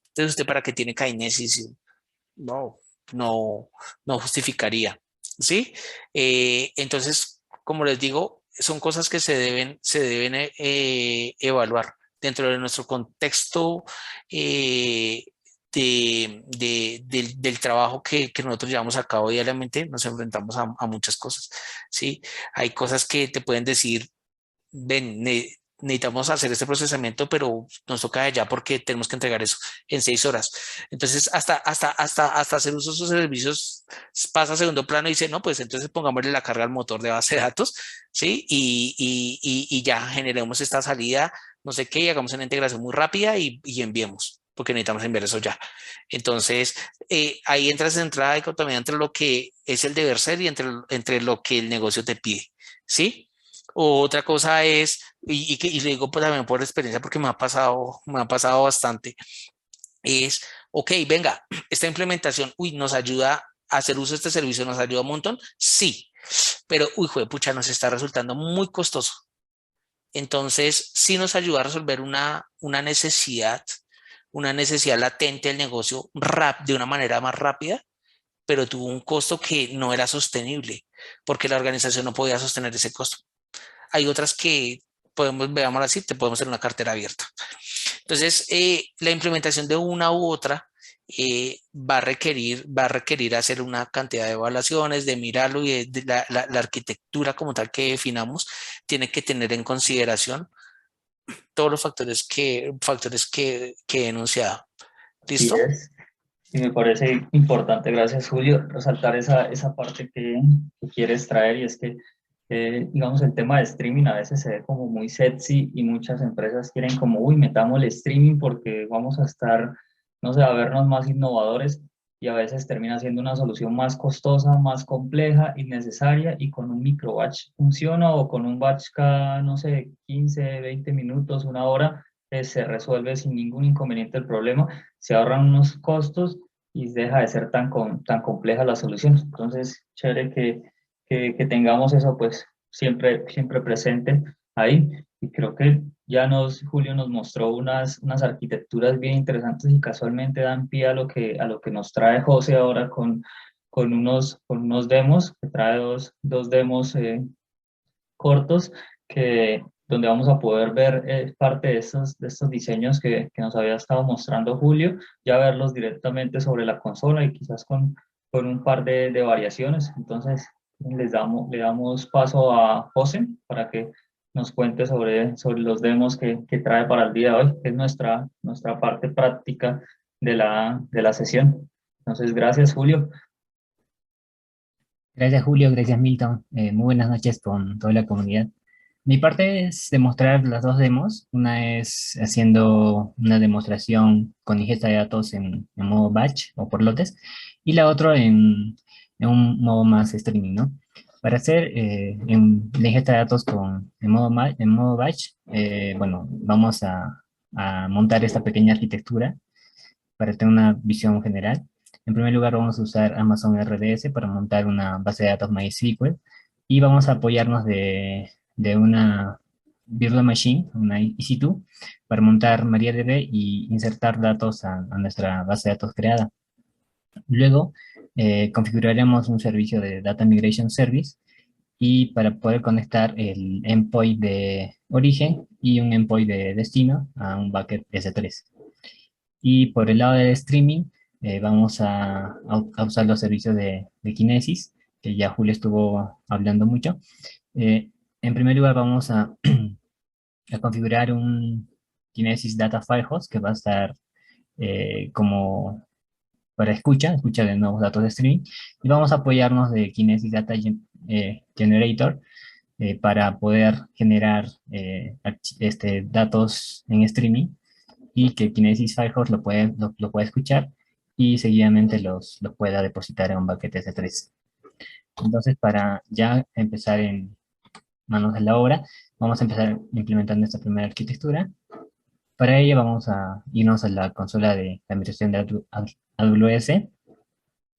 Entonces, ¿usted para qué tiene Kinesis? No, no, no justificaría, ¿sí? Entonces, como les digo, son cosas que se deben evaluar dentro de nuestro contexto del trabajo que nosotros llevamos a cabo diariamente. Nos enfrentamos a muchas cosas, ¿sí? Hay cosas que te pueden decir, ven, necesitamos hacer este procesamiento, pero nos toca de allá porque tenemos que entregar eso en 6 horas. Entonces, hasta hacer uso de esos servicios pasa a segundo plano y dice, no, pues entonces pongámosle la carga al motor de base de datos, ¿sí? Y ya generemos esta salida, no sé qué, y hagamos una integración muy rápida y enviemos, porque necesitamos enviar eso ya. Entonces, ahí entra esa entrada de dicotomía entre lo que es el deber ser y entre lo que el negocio te pide, ¿sí? Otra cosa es, y le digo pues, también por experiencia porque me ha pasado bastante, es, ok, venga, esta implementación, uy, nos ayuda a hacer uso de este servicio, nos ayuda un montón, sí, pero, uy, pucha, nos está resultando muy costoso. Entonces, sí nos ayuda a resolver una necesidad latente del negocio de una manera más rápida, pero tuvo un costo que no era sostenible, porque la organización no podía sostener ese costo. Hay otras que veamos así, te podemos hacer una cartera abierta. Entonces, la implementación de una u otra va a requerir hacer una cantidad de evaluaciones, de mirarlo y de la arquitectura como tal que definamos, tiene que tener en consideración todos los factores que he enunciado. Así ¿Listo? es. Y me parece importante, gracias Julio, resaltar esa parte que quieres traer y es que, digamos, el tema de streaming a veces se ve como muy sexy y muchas empresas quieren como, uy, metamos el streaming porque vamos a estar, no sé, a vernos más innovadores y a veces termina siendo una solución más costosa, más compleja, innecesaria y con un micro batch funciona o con un batch cada, no sé, 15 20 minutos, una hora, se resuelve sin ningún inconveniente el problema, se ahorran unos costos y deja de ser tan compleja la solución. Entonces, chévere que tengamos eso pues siempre presente ahí. Y creo que Julio nos mostró unas arquitecturas bien interesantes y casualmente dan pie a lo que nos trae José ahora con unos demos, que trae dos demos cortos donde vamos a poder ver parte de estos diseños que nos había estado mostrando Julio, ya verlos directamente sobre la consola y quizás con un par de variaciones. Entonces, le damos paso a José para que nos cuente sobre los demos que trae para el día de hoy, que es nuestra parte práctica de la sesión. Entonces, gracias, Julio. Gracias Julio, gracias Milton. Muy buenas noches con toda la comunidad. Mi parte es demostrar las dos demos. Una es haciendo una demostración con ingesta de datos en modo batch o por lotes, y la otra en un modo más streaming, ¿no? Para hacer la ingesta de datos en modo batch, bueno, vamos a montar esta pequeña arquitectura para tener una visión general. En primer lugar, vamos a usar Amazon RDS para montar una base de datos MySQL y vamos a apoyarnos de una Virtual Machine, una EC2, para montar MariaDB y insertar datos a nuestra base de datos creada. Luego, configuraremos un servicio de Data Migration Service y para poder conectar el endpoint de origen y un endpoint de destino a un bucket S3. Y por el lado del streaming, vamos a usar los servicios de Kinesis, que ya Julio estuvo hablando mucho. En primer lugar, vamos a configurar un Kinesis Data Firehost que va a estar como para escucha de nuevos datos de streaming. Y vamos a apoyarnos de Kinesis Generator para poder generar datos en streaming y que Kinesis Firehose lo puede escuchar y seguidamente los pueda depositar en un bucket S3. Entonces, para ya empezar en manos de la obra, vamos a empezar implementando esta primera arquitectura. Para ello vamos a irnos a la consola de la administración de AWS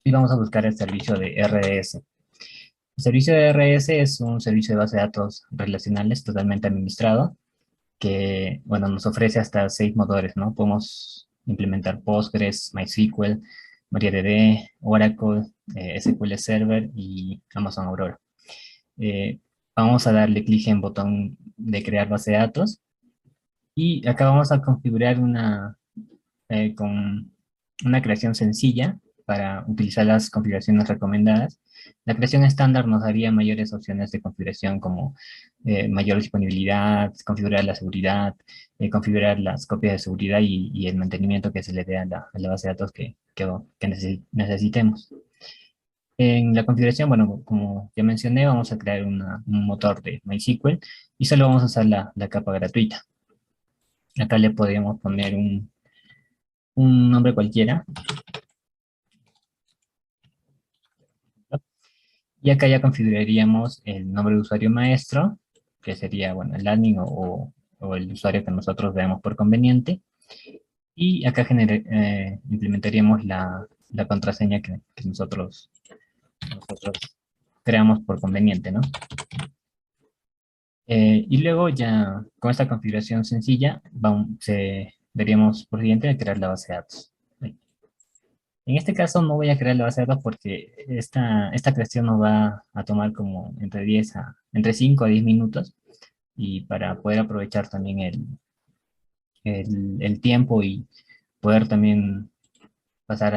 y vamos a buscar el servicio de RDS. El servicio de RDS es un servicio de base de datos relacionales totalmente administrado que, bueno, nos ofrece hasta 6 motores, ¿no? Podemos implementar Postgres, MySQL, MariaDB, Oracle, SQL Server y Amazon Aurora. Eh, Vamos a darle clic en botón de crear base de datos y acá vamos a configurar con una creación sencilla para utilizar las configuraciones recomendadas. La creación estándar nos daría mayores opciones de configuración como mayor disponibilidad, configurar la seguridad, configurar las copias de seguridad y el mantenimiento que se le dé a la base de datos que necesitemos. En la configuración, bueno, como ya mencioné, vamos a crear un motor de MySQL y solo vamos a usar la capa gratuita. Acá le podemos poner un nombre cualquiera. Y acá ya configuraríamos el nombre de usuario maestro, que sería, bueno, el admin o el usuario que nosotros veamos por conveniente. Y acá implementaríamos la contraseña que nosotros creamos por conveniente, ¿no? Y luego ya con esta configuración sencilla, veríamos por siguiente de crear la base de datos. En este caso no voy a crear la base de datos porque esta creación nos va a tomar como entre 5 a 10 minutos y para poder aprovechar también el tiempo y poder también pasar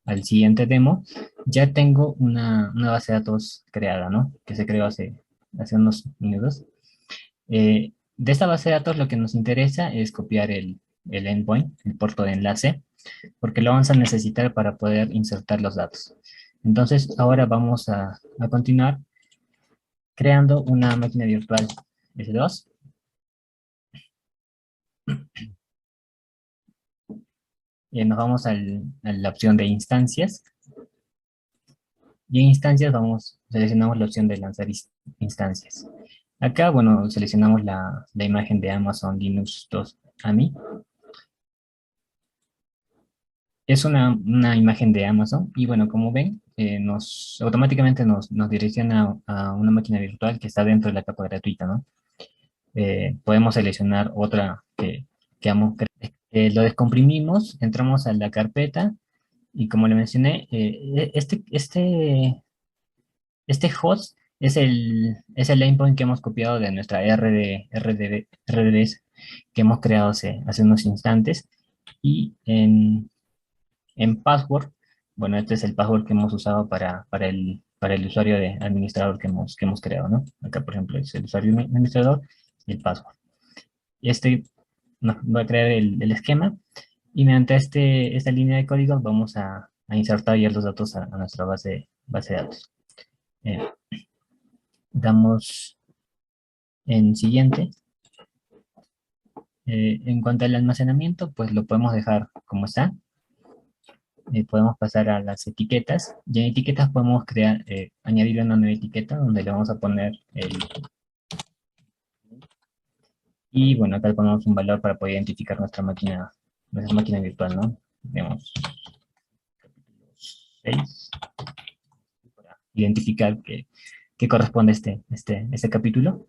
al siguiente demo, ya tengo una base de datos creada, ¿no? Que se creó hace unos minutos. De esta base de datos lo que nos interesa es copiar el endpoint, el puerto de enlace, porque lo vamos a necesitar para poder insertar los datos. Entonces, ahora vamos a continuar creando una máquina virtual S2. Nos vamos a la opción de instancias. Y en instancias seleccionamos la opción de lanzar instancias. Acá, bueno, seleccionamos la imagen de Amazon Linux 2 AMI. Es una imagen de Amazon y bueno, como ven, automáticamente nos direcciona a una máquina virtual que está dentro de la capa gratuita, ¿no? Podemos seleccionar otra que lo descomprimimos, entramos a la carpeta y como le mencioné, este host es el endpoint que hemos copiado de nuestra RDS que hemos creado hace unos instantes y en password, bueno, este es el password que hemos usado para el usuario de administrador que hemos creado, ¿no? Acá, por ejemplo, es el usuario administrador y el password. Este nos va a crear el esquema y mediante esta línea de código vamos a insertar ya los datos a nuestra base de datos. Eh, damos En siguiente, en cuanto al almacenamiento, pues lo podemos dejar como está. Podemos pasar a las etiquetas. Y en etiquetas podemos crear, añadir una nueva etiqueta donde le vamos a poner el... Y bueno, acá le ponemos un valor para poder identificar nuestra máquina virtual, ¿no? Vemos 6, para identificar qué corresponde este capítulo.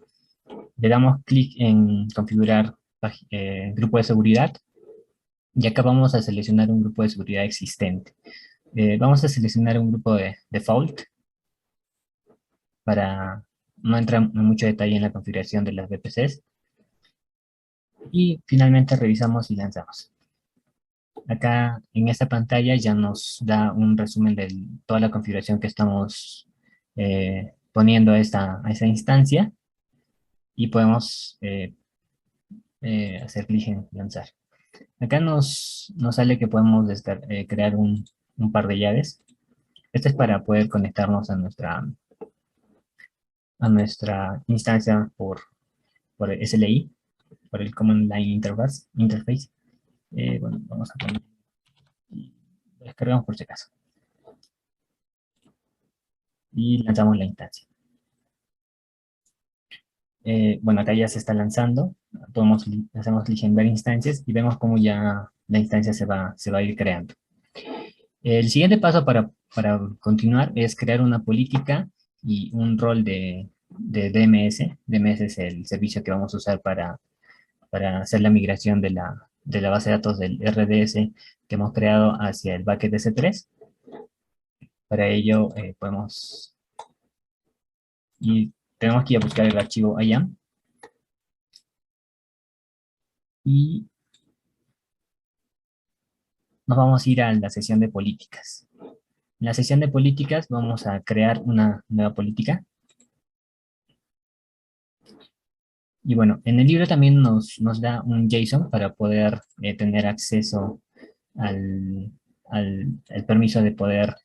Le damos clic en configurar grupo de seguridad. Y acá vamos a seleccionar un grupo de seguridad existente. Vamos a seleccionar un grupo de default para no entrar en mucho detalle en la configuración de las VPCs. Y finalmente revisamos y lanzamos. Acá en esta pantalla ya nos da un resumen de toda la configuración que estamos poniendo a esta instancia y podemos hacer clic en lanzar. Acá nos sale que podemos crear un par de llaves. Este es para poder conectarnos a instancia por SLI, por el Command Line Interface. Bueno, vamos a poner, lo descargamos por si acaso. Y lanzamos la instancia. Bueno, acá ya se está lanzando. Hacemos clic en ver instancias y vemos cómo ya la instancia se va a ir creando. El siguiente paso para continuar es crear una política y un rol de DMS. DMS es el servicio que vamos a usar para hacer la migración de la base de datos del RDS que hemos creado hacia el bucket S3. Para ello tenemos que ir a buscar el archivo IAM y nos vamos a ir a la sesión de políticas. En la sesión de políticas vamos a crear una nueva política. Y bueno, en el libro también nos da un JSON para poder tener acceso al permiso de poder,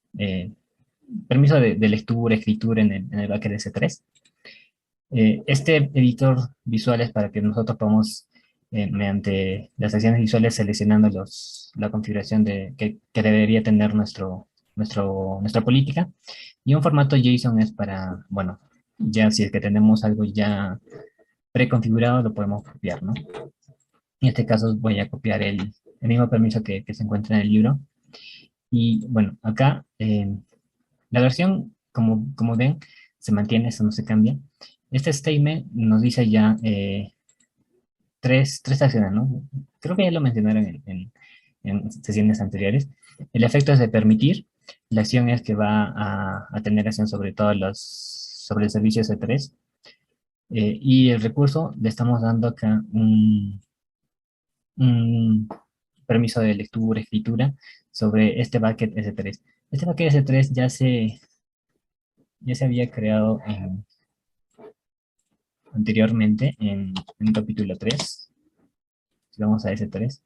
permiso de lectura, escritura en el bucket S3. Este editor visual es para que nosotros podamos, mediante las acciones visuales, seleccionando la configuración que debería tener nuestra política. Y un formato JSON es para, bueno, ya si es que tenemos algo ya preconfigurado, lo podemos copiar, ¿no? En este caso voy a copiar el mismo permiso que se encuentra en el libro. Y bueno, acá la versión, como ven, se mantiene, eso no se cambia. Este statement nos dice ya tres acciones, ¿no? Creo que ya lo mencionaron en sesiones anteriores. El efecto es de permitir. La acción es que va a tener acción sobre sobre el servicio S3. Y el recurso le estamos dando acá un permiso de lectura, escritura sobre este bucket S3. Este bucket S3 ya se había creado anteriormente en el capítulo 3. Vamos a S3.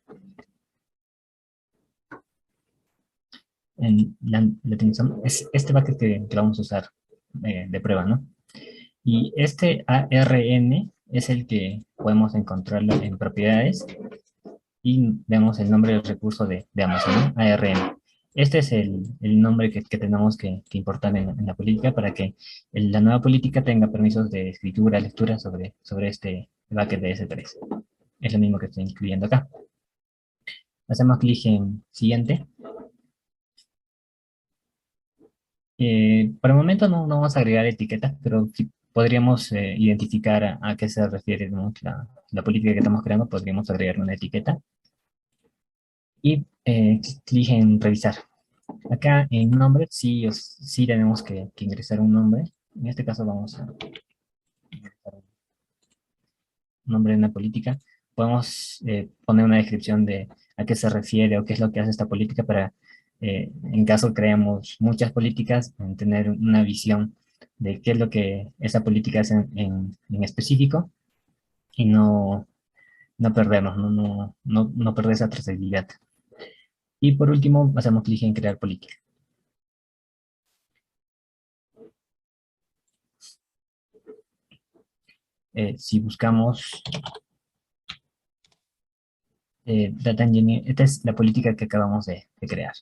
En la definición es este bucket que vamos a usar de prueba, ¿no? Y este ARN es el que podemos encontrarlo en propiedades y vemos el nombre del recurso de Amazon, ¿no? ARN. Este es el nombre que tenemos que importar en la política para que la nueva política tenga permisos de escritura, lectura sobre este bucket de S3. Es lo mismo que estoy incluyendo acá. Hacemos clic en siguiente. Por el momento no vamos a agregar etiquetas, pero sí podríamos identificar a qué se refiere, ¿no? La política que estamos creando, podríamos agregar una etiqueta. Y clic en revisar. Acá en nombre sí tenemos que ingresar un nombre. En este caso vamos a ingresar un nombre de una política. Podemos poner una descripción de a qué se refiere o qué es lo que hace esta política para, en caso creamos muchas políticas, tener una visión de qué es lo que esa política hace en específico y no perdernos, no perder esa trazabilidad. Y por último, hacemos clic en crear política. si buscamos Data Engineer, esta es la política que acabamos de crear.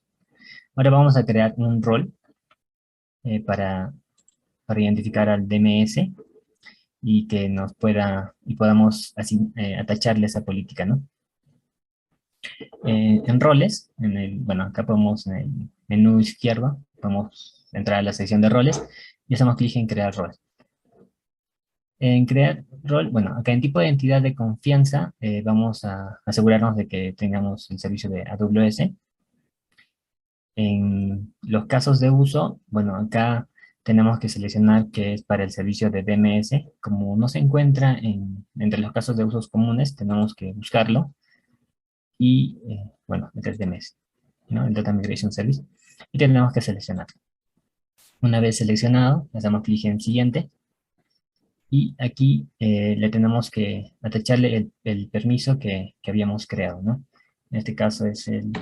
Ahora vamos a crear un rol para identificar al DMS y que nos podamos así, atacharle esa política, ¿no? En roles, bueno, acá podemos en el menú izquierdo, podemos entrar a la sección de roles y hacemos clic en crear rol. En crear rol, bueno, acá en tipo de entidad de confianza, vamos a asegurarnos de que tengamos el servicio de AWS. En los casos de uso, bueno, acá tenemos que seleccionar que es para el servicio de DMS. Como no se encuentra entre los casos de usos comunes, tenemos que buscarlo. Y, bueno, este es DMS, ¿no? El Data Migration Service. Y tenemos que seleccionar. Una vez seleccionado, le damos clic en siguiente. Y aquí le tenemos que atacharle el permiso que habíamos creado, ¿no? En este caso es el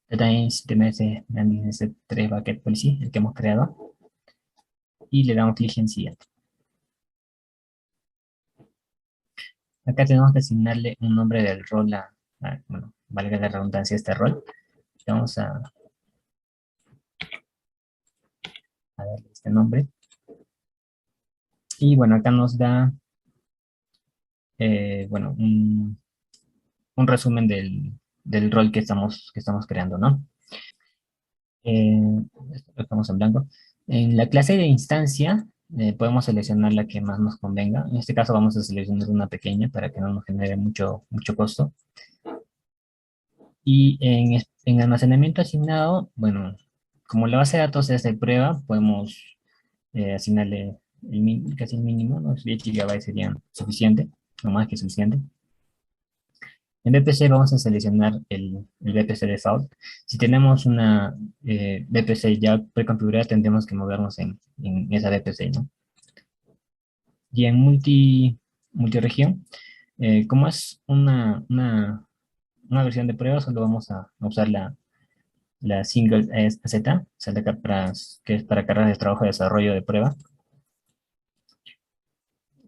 DataInst DMS Landing 3 Bucket Policy, el que hemos creado. Y le damos clic en siguiente. Acá tenemos que asignarle un nombre del rol bueno, valga la redundancia, este rol. Vamos a darle este nombre. Y bueno, acá nos da, bueno, un resumen del rol que estamos creando, ¿no? Esto lo dejamos en blanco. En la clase de instancia, podemos seleccionar la que más nos convenga. En este caso vamos a seleccionar una pequeña para que no nos genere mucho costo. Y en almacenamiento asignado, bueno, como la base de datos es de prueba, podemos asignarle casi el mínimo, ¿no? 10 GB sería suficiente, no más que suficiente. En VPC vamos a seleccionar el VPC default. Si tenemos una VPC ya preconfigurada, tendremos que movernos en esa VPC, ¿no? Y en multiregión, como es una versión de prueba, solo vamos a usar la single Z, que es para cargas de trabajo de desarrollo de prueba.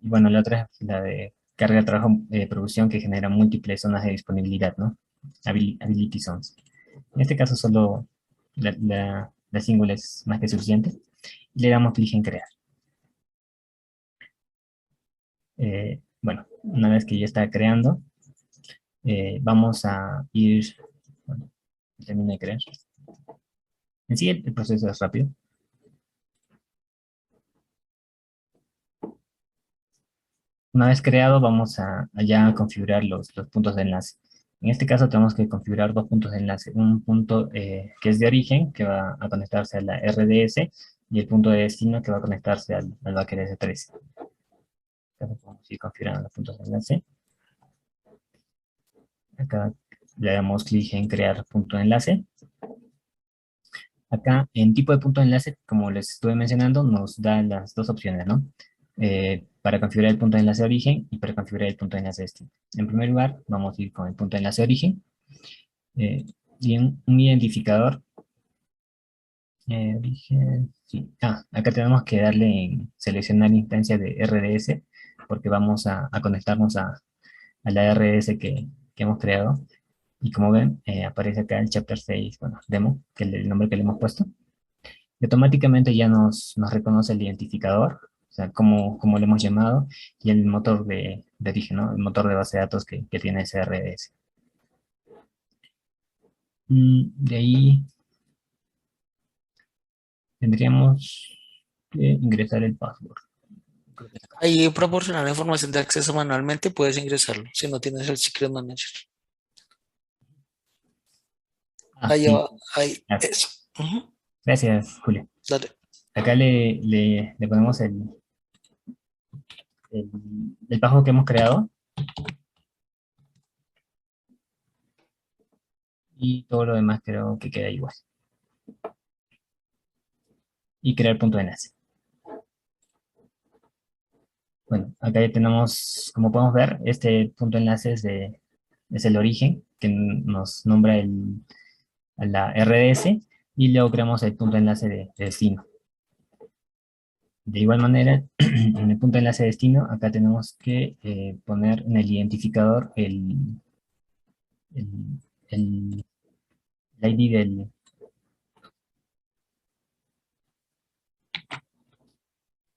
Y bueno, la otra es la de carga de trabajo de producción que genera múltiples zonas de disponibilidad, ¿no? Ability zones. En este caso solo la single es más que suficiente. Y le damos clic en crear. Bueno, una vez que ya está creando, vamos a ir, bueno, termina de crear. En sí el proceso es rápido. Una vez creado, vamos a ya configurar los puntos de enlace. En este caso tenemos que configurar dos puntos de enlace. Un punto que es de origen, que va a conectarse a la RDS, y el punto de destino, que va a conectarse al bucket S3. Entonces vamos a ir configurando los puntos de enlace. Acá le damos clic en crear punto de enlace. Acá en tipo de punto de enlace, como les estuve mencionando, nos da las dos opciones, ¿no? Para configurar el punto de enlace de origen y para configurar el punto de enlace de destino. En primer lugar, vamos a ir con el punto de enlace de origen. Y un identificador. Origen, sí. Acá tenemos que darle en seleccionar instancia de RDS, porque vamos a conectarnos a la RDS que hemos creado. Y como ven, aparece acá el chapter 6, bueno, demo, que es el nombre que le hemos puesto. Y automáticamente ya nos reconoce el identificador, o sea, como le hemos llamado, y el motor de origen, ¿no? El motor de base de datos que tiene ese RDS. De ahí tendríamos que ingresar el password. Ahí proporcionar la información de acceso manualmente, puedes ingresarlo si no tienes el Secret Manager. Ahí Sí. va, ahí, eso. Gracias, Julio. Dale. Acá le ponemos el password que hemos creado. Y todo lo demás creo que queda igual. Y crear punto de enlace. Bueno, acá ya tenemos, como podemos ver, este punto de enlace es el origen, que nos nombra a la RDS, y luego creamos el punto de enlace de destino. De igual manera, en el punto de enlace destino, acá tenemos que poner en el identificador el, el ID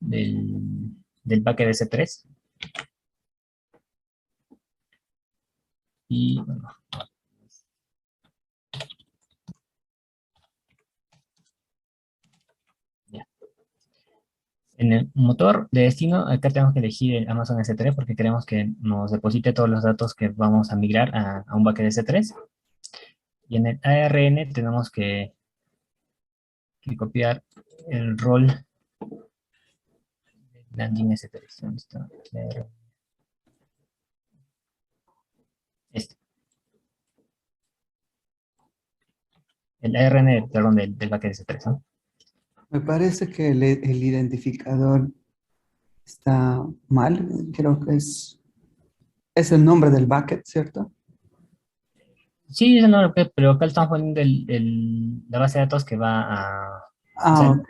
del bucket S3. Y bueno, ya. En el motor de destino, acá tenemos que elegir el Amazon S3 porque queremos que nos deposite todos los datos que vamos a migrar a un bucket S3. Y en el ARN tenemos que copiar el rol de landing S3. ¿Dónde está? Este. El ARN, perdón, del bucket S3, ¿no? Me parece que el identificador está mal. Creo que es el nombre del bucket, ¿cierto? Sí, eso no, pero acá estamos poniendo la base de datos que va a... O sea, Ok.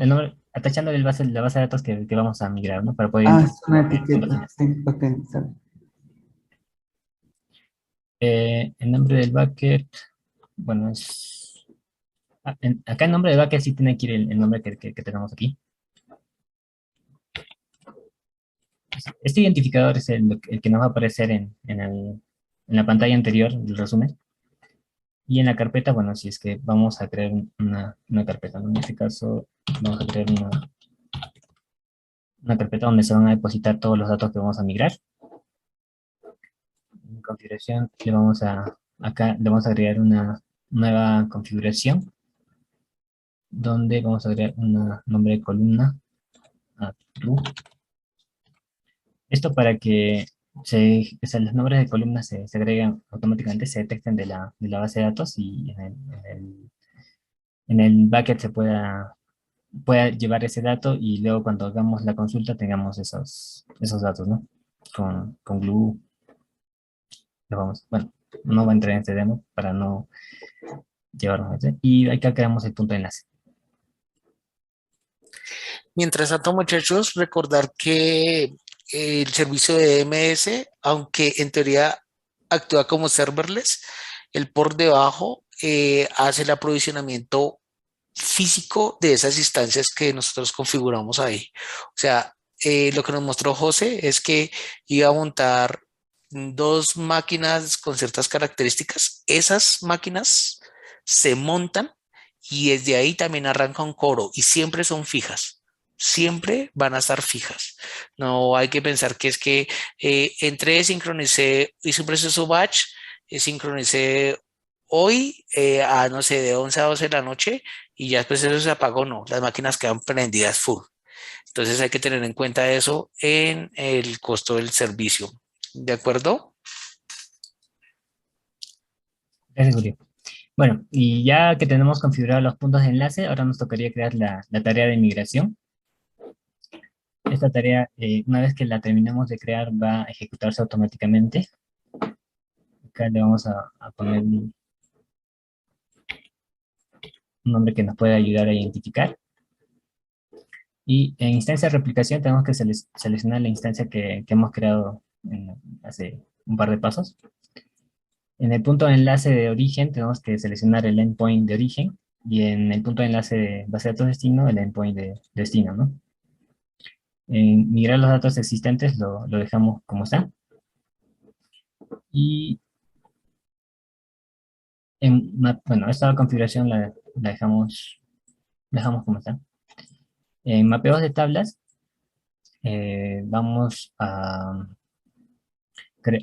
el nombre, atachándole la base de datos que vamos a migrar, ¿no? Para poder Es una identificar puntos de etiqueta. enlace. Sí, ok, está bien. El nombre del bucket, bueno, es... acá el nombre del bucket sí tiene que ir el nombre que tenemos aquí. Este identificador es el que nos va a aparecer en la pantalla anterior del resumen. Y en la carpeta, bueno, si es que vamos a crear una carpeta, ¿no? En este caso, vamos a crear una carpeta donde se van a depositar todos los datos que vamos a migrar. En configuración, acá le vamos a agregar una nueva configuración, donde vamos a agregar un nombre de columna a true. Esto para que o sea, los nombres de columnas se agregan automáticamente, se detecten de la base de datos y en el bucket se pueda llevar ese dato y luego cuando hagamos la consulta tengamos esos datos, ¿no? Con Glue, bueno, no va a entrar en este demo para no llevarnos a ese. Y acá creamos el punto de enlace. Mientras tanto, muchachos, recordar que el servicio de DMS, aunque en teoría actúa como serverless, el por debajo hace el aprovisionamiento físico de esas instancias que nosotros configuramos ahí. O sea, lo que nos mostró José es que iba a montar dos máquinas con ciertas características. Esas máquinas se montan y desde ahí también arranca un coro y siempre son fijas. Siempre van a estar fijas. No hay que pensar que es que entré, sincronicé, hice un proceso batch, sincronicé hoy a no sé, de 11 a 12 de la noche y ya después eso se apagó. No, las máquinas quedan prendidas full. Entonces hay que tener en cuenta eso en el costo del servicio. ¿De acuerdo? Gracias, Julio. Bueno, y ya que tenemos configurados los puntos de enlace, ahora nos tocaría crear la tarea de migración. Esta tarea, una vez que la terminemos de crear, va a ejecutarse automáticamente. Acá le vamos a poner un nombre que nos pueda ayudar a identificar. Y en instancia de replicación tenemos que seleccionar la instancia que hemos creado hace un par de pasos. En el punto de enlace de origen tenemos que seleccionar el endpoint de origen y en el punto de enlace de base de datos destino, el endpoint de destino, ¿no? En migrar los datos existentes lo dejamos como está. Y bueno, esta configuración la dejamos como está. En mapeos de tablas vamos a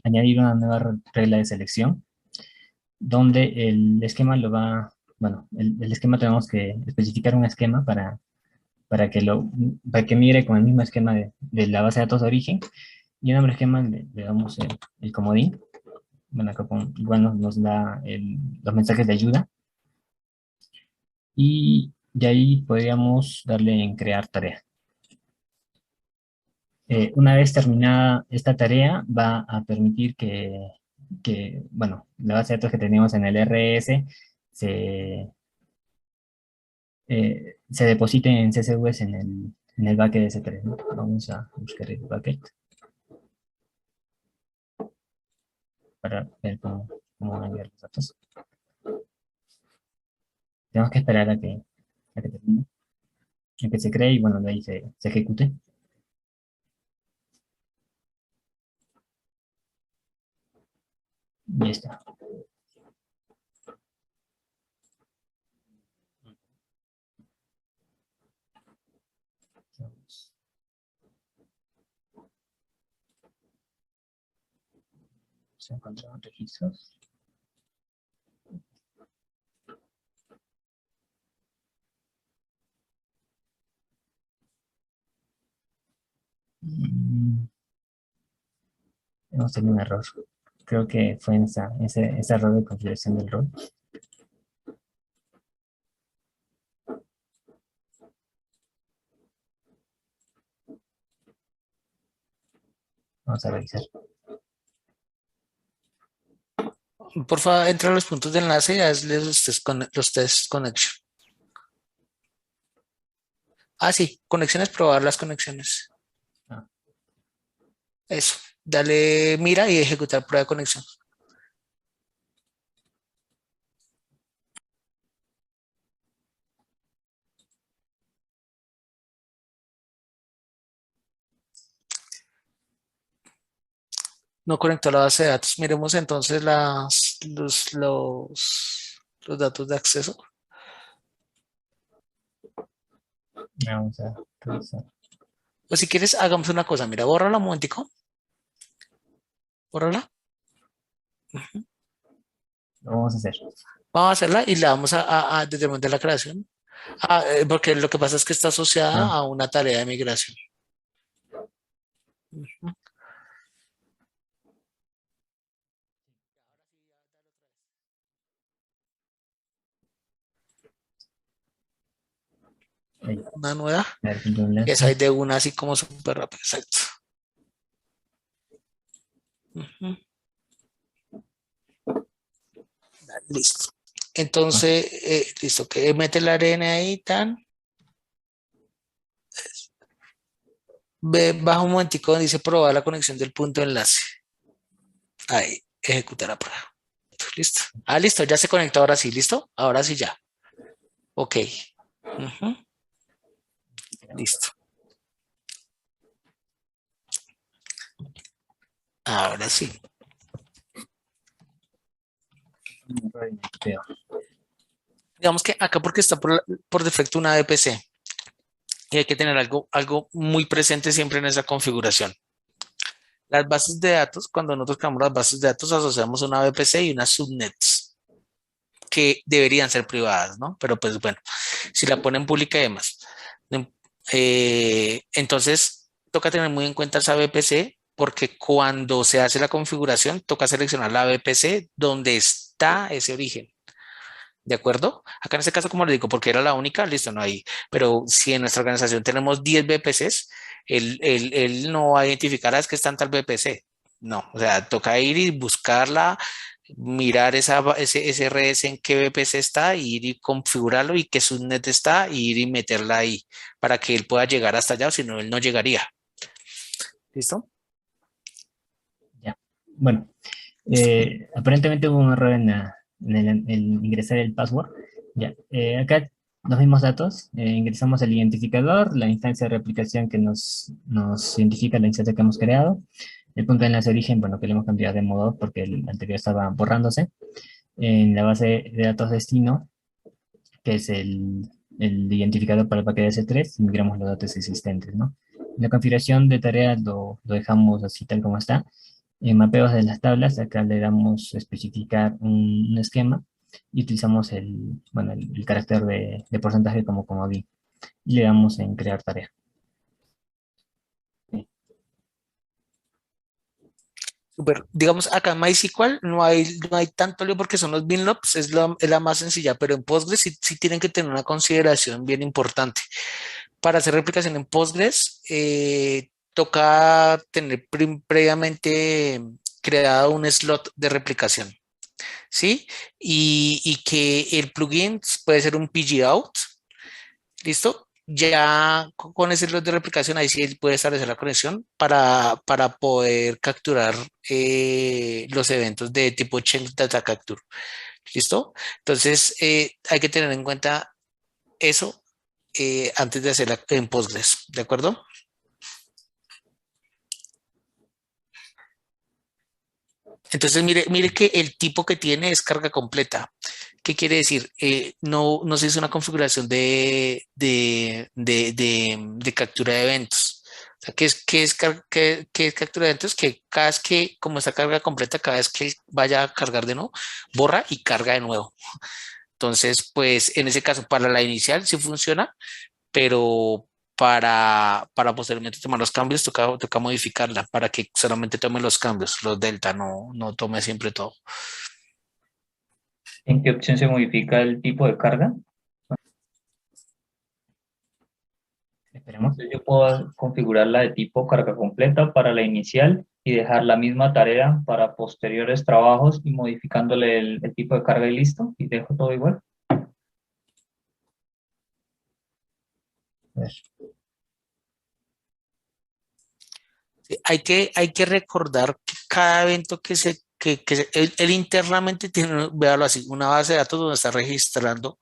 añadir una nueva regla de selección donde el esquema bueno, el esquema tenemos que especificar un esquema para que migre con el mismo esquema de la base de datos de origen y en el esquema le damos el comodín. Bueno, acá igual nos da los mensajes de ayuda y de ahí podríamos darle en crear tarea. Una vez terminada esta tarea, va a permitir bueno, la base de datos que teníamos en el RS se deposite en CSVs en el bucket de S3, ¿no? Vamos a buscar el bucket para ver cómo van a enviar los datos. Tenemos que esperar a que termine, a que se cree y bueno, de ahí se ejecute. Y ya está. Se encontraron registros. Hemos tenido un error. Creo que fue en ese error de configuración del rol. Vamos a revisar. Por favor, entra a los puntos de enlace y hazle los test connection. Ah, sí, conexiones, probar las conexiones. Ah. Eso, dale mira y ejecutar prueba de conexión. No conectó la base de datos. Miremos entonces los datos de acceso. Vamos a revisar. O si quieres, hagamos una cosa. Mira, bórrala un momentico. Bórrala. Lo vamos a hacer. Vamos a hacerla y la vamos a desde el momento de la creación. Porque lo que pasa es que está asociada a una tarea de migración. Ahí. Una nueva. A ver, punto de enlace. Esa es de una así como súper rápido. Exacto. Listo. Entonces, listo, que mete la arena ahí, tan. Baja un momentico donde dice probar la conexión del punto de enlace. Ahí, ejecutar la prueba. Listo. Ah, listo, ya se conectó ahora sí, ¿listo? Ahora sí ya. Ok. Listo. Ahora sí. Digamos que acá porque está por defecto una VPC. Y hay que tener algo muy presente siempre en esa configuración. Las bases de datos, cuando nosotros creamos las bases de datos, asociamos una VPC y unas subnets que deberían ser privadas, ¿no? Pero pues bueno, si la ponen pública y demás. Entonces, toca tener muy en cuenta esa VPC porque cuando se hace la configuración, toca seleccionar la VPC donde está ese origen. ¿De acuerdo? Acá en este caso, como le digo, porque era la única, listo, no hay. Pero si en nuestra organización tenemos 10 VPCs, él no va a identificar es que está en tal VPC. No, o sea, toca ir y buscarla, mirar ese SRS en qué VPC está, ir y configurarlo y qué subnet está, y ir y meterla ahí para que él pueda llegar hasta allá, o si no, él no llegaría. ¿Listo? Ya. Bueno, aparentemente hubo un error en el ingresar el password. Ya. Acá los mismos datos. Ingresamos el identificador, la instancia de replicación que nos identifica la instancia que hemos creado. El punto de enlace de origen, bueno, que le hemos cambiado de modo porque el anterior estaba borrándose. En la base de datos destino, que es el identificador para el paquete S3, migramos los datos existentes, ¿no? La configuración de tareas lo dejamos así tal como está. En mapeos de las tablas, acá le damos a especificar un esquema y utilizamos el carácter de porcentaje como comodín. Y le damos en crear tarea. Super. Digamos, acá en MySQL no hay tanto lío porque son los binlobs, es la más sencilla, pero en Postgres sí tienen que tener una consideración bien importante. Para hacer replicación en Postgres, toca tener previamente creado un slot de replicación, ¿sí? Y que el plugin puede ser un pgout, ¿listo? ya con ese slot de replicación, ahí sí puede establecer la conexión para poder capturar los eventos de tipo Chain Data Capture. ¿Listo? Entonces, hay que tener en cuenta eso antes de hacerla en Postgres, ¿de acuerdo? Entonces, mire que el tipo que tiene es carga completa. ¿Qué quiere decir? No se hizo una configuración de captura de eventos. O sea, ¿qué es captura de eventos? Que cada vez que, como está carga completa, cada vez que vaya a cargar de nuevo, borra y carga de nuevo. Entonces, pues en ese caso, para la inicial sí funciona, pero para posteriormente tomar los cambios, toca modificarla para que solamente tome los cambios, los delta, no tome siempre todo. ¿En qué opción se modifica el tipo de carga? Esperemos. Entonces yo puedo configurarla de tipo carga completa para la inicial y dejar la misma tarea para posteriores trabajos y modificándole el tipo de carga y listo, y dejo todo igual. A ver. Hay que recordar que cada evento él internamente tiene, véalo así, una base de datos donde está registrando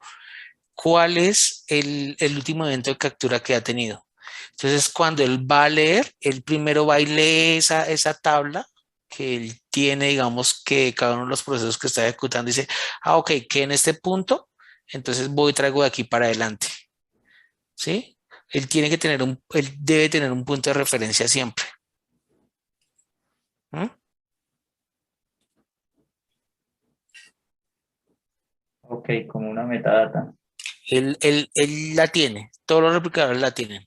cuál es el último evento de captura que ha tenido. Entonces, cuando él va a leer, él primero va y lee esa tabla que él tiene, digamos, que cada uno de los procesos que está ejecutando dice, ok, que en este punto, entonces voy y traigo de aquí para adelante. ¿Sí? Él debe tener un punto de referencia siempre. ¿Mm? Ok, como una metadata. Él la tiene, todos los replicadores la tienen.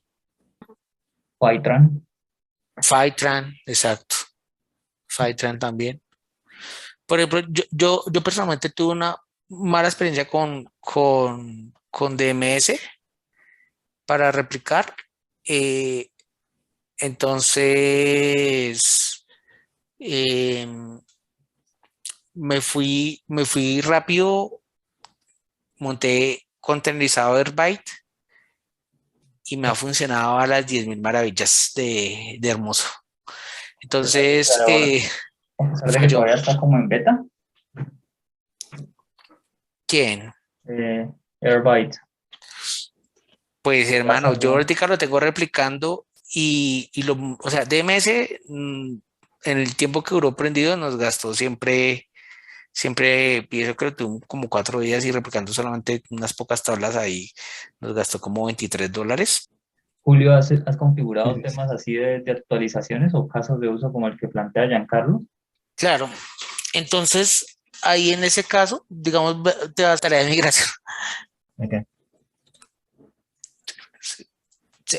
Fivetran. Fivetran, exacto. Fivetran también. Por ejemplo, yo personalmente tuve una mala experiencia con DMS para replicar. eh, entonces, me fui rápido, monté containerizado Airbyte y me ha funcionado a las 10.000 maravillas de hermoso. Entonces, A pesar de que falló. todavía está como en beta, ¿Quién? Airbyte. Pues Ya hermano, yo salió. ahorita lo tengo replicando o sea, DMS en el tiempo que duró prendido nos gastó siempre, pienso que lo tuve como 4 días y replicando solamente unas pocas tablas ahí, nos gastó como $23. Julio, ¿has configurado Sí, sí. temas así de actualizaciones o casos de uso como el que plantea Giancarlo? Claro, entonces ahí en ese caso, digamos, te va a tarea de migración. Acá. Sí. Sí.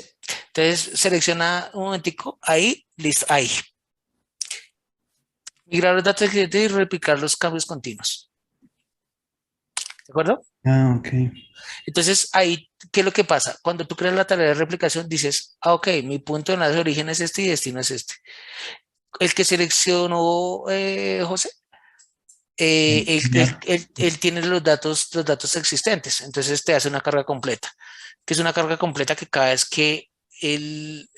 Entonces selecciona un momentico, ahí, listo, ahí. Migrar los datos del cliente y replicar los cambios continuos. ¿De acuerdo? Ah, ok. Entonces, ahí, ¿qué es lo que pasa? Cuando tú creas la tarea de replicación, dices, ok, mi punto de enlace de origen es este y destino es este. El que seleccionó José, Ya. él tiene los datos existentes, entonces te hace una carga completa, que es una carga completa que cada vez que él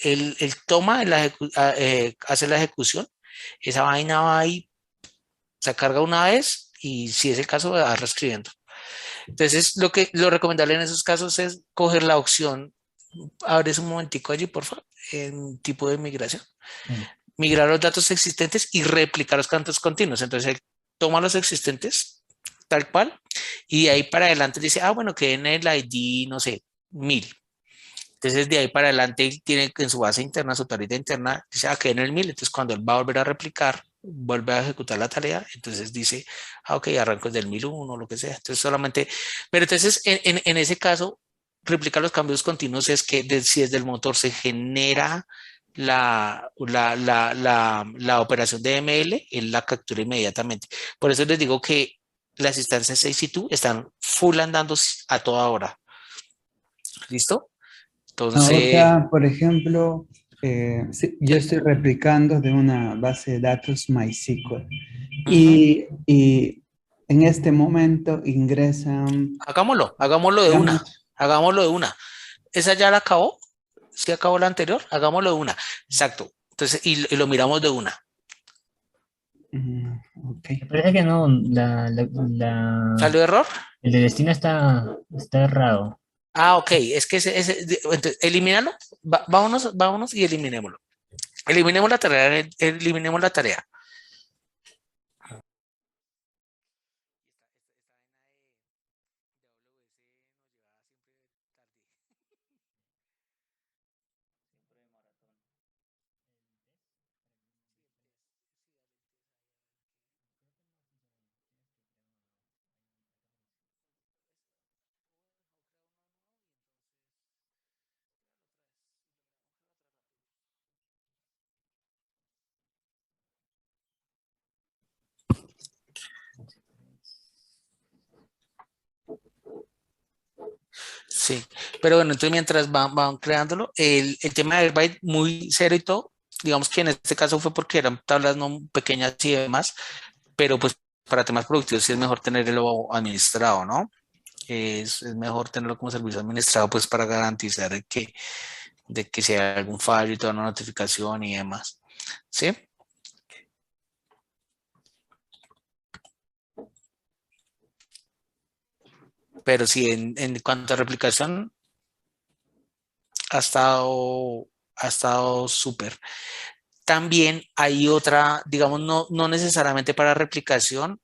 toma, hace la ejecución, esa vaina va y se carga una vez y si es el caso, va reescribiendo. Entonces, lo recomendable en esos casos es coger la opción, abres un momentico allí, por favor, en tipo de migración, Mm. migrar los datos existentes y replicar los cantos continuos. Entonces, él toma los existentes tal cual y de ahí para adelante dice, bueno, que en el ID, no sé, 1000. Entonces, de ahí para adelante, él tiene en su base interna, su tarjeta interna, dice, que en el 1000. Entonces, cuando él va a volver a replicar, vuelve a ejecutar la tarea, entonces dice, ok, arranco desde el 1001, lo que sea. Entonces, solamente, pero entonces, en ese caso, replicar los cambios continuos es que si desde el motor se genera la operación de ML, él la captura inmediatamente. Por eso les digo que las instancias 6 y 2 están full andando a toda hora. ¿Listo? Ah, o Entonces, sea, por ejemplo, sí, yo estoy replicando de una base de datos MySQL ujú. y en este momento ingresan, Hagámoslo de una, digamos, hagámoslo de una. ¿Esa ya la acabó? ¿Sí acabó la anterior? Hagámoslo de una. Exacto. Entonces, y lo miramos de una. Ok. Me parece que no, ¿Salió error? el de destino está errado. Ah, ok. Es que entonces, elimínalo. Vámonos y eliminémoslo. Eliminemos la tarea. Eliminemos la tarea. Sí, pero bueno, entonces mientras van creándolo, el tema de Airbyte muy serio y todo, digamos que en este caso fue porque eran tablas no pequeñas y demás, pero pues para temas productivos sí es mejor tenerlo administrado, ¿no? Es mejor tenerlo como servicio administrado pues para garantizar de que si hay algún fallo y toda una notificación y demás, ¿sí? Pero sí, en cuanto a replicación, ha estado súper. También hay otra, digamos, no necesariamente para replicación,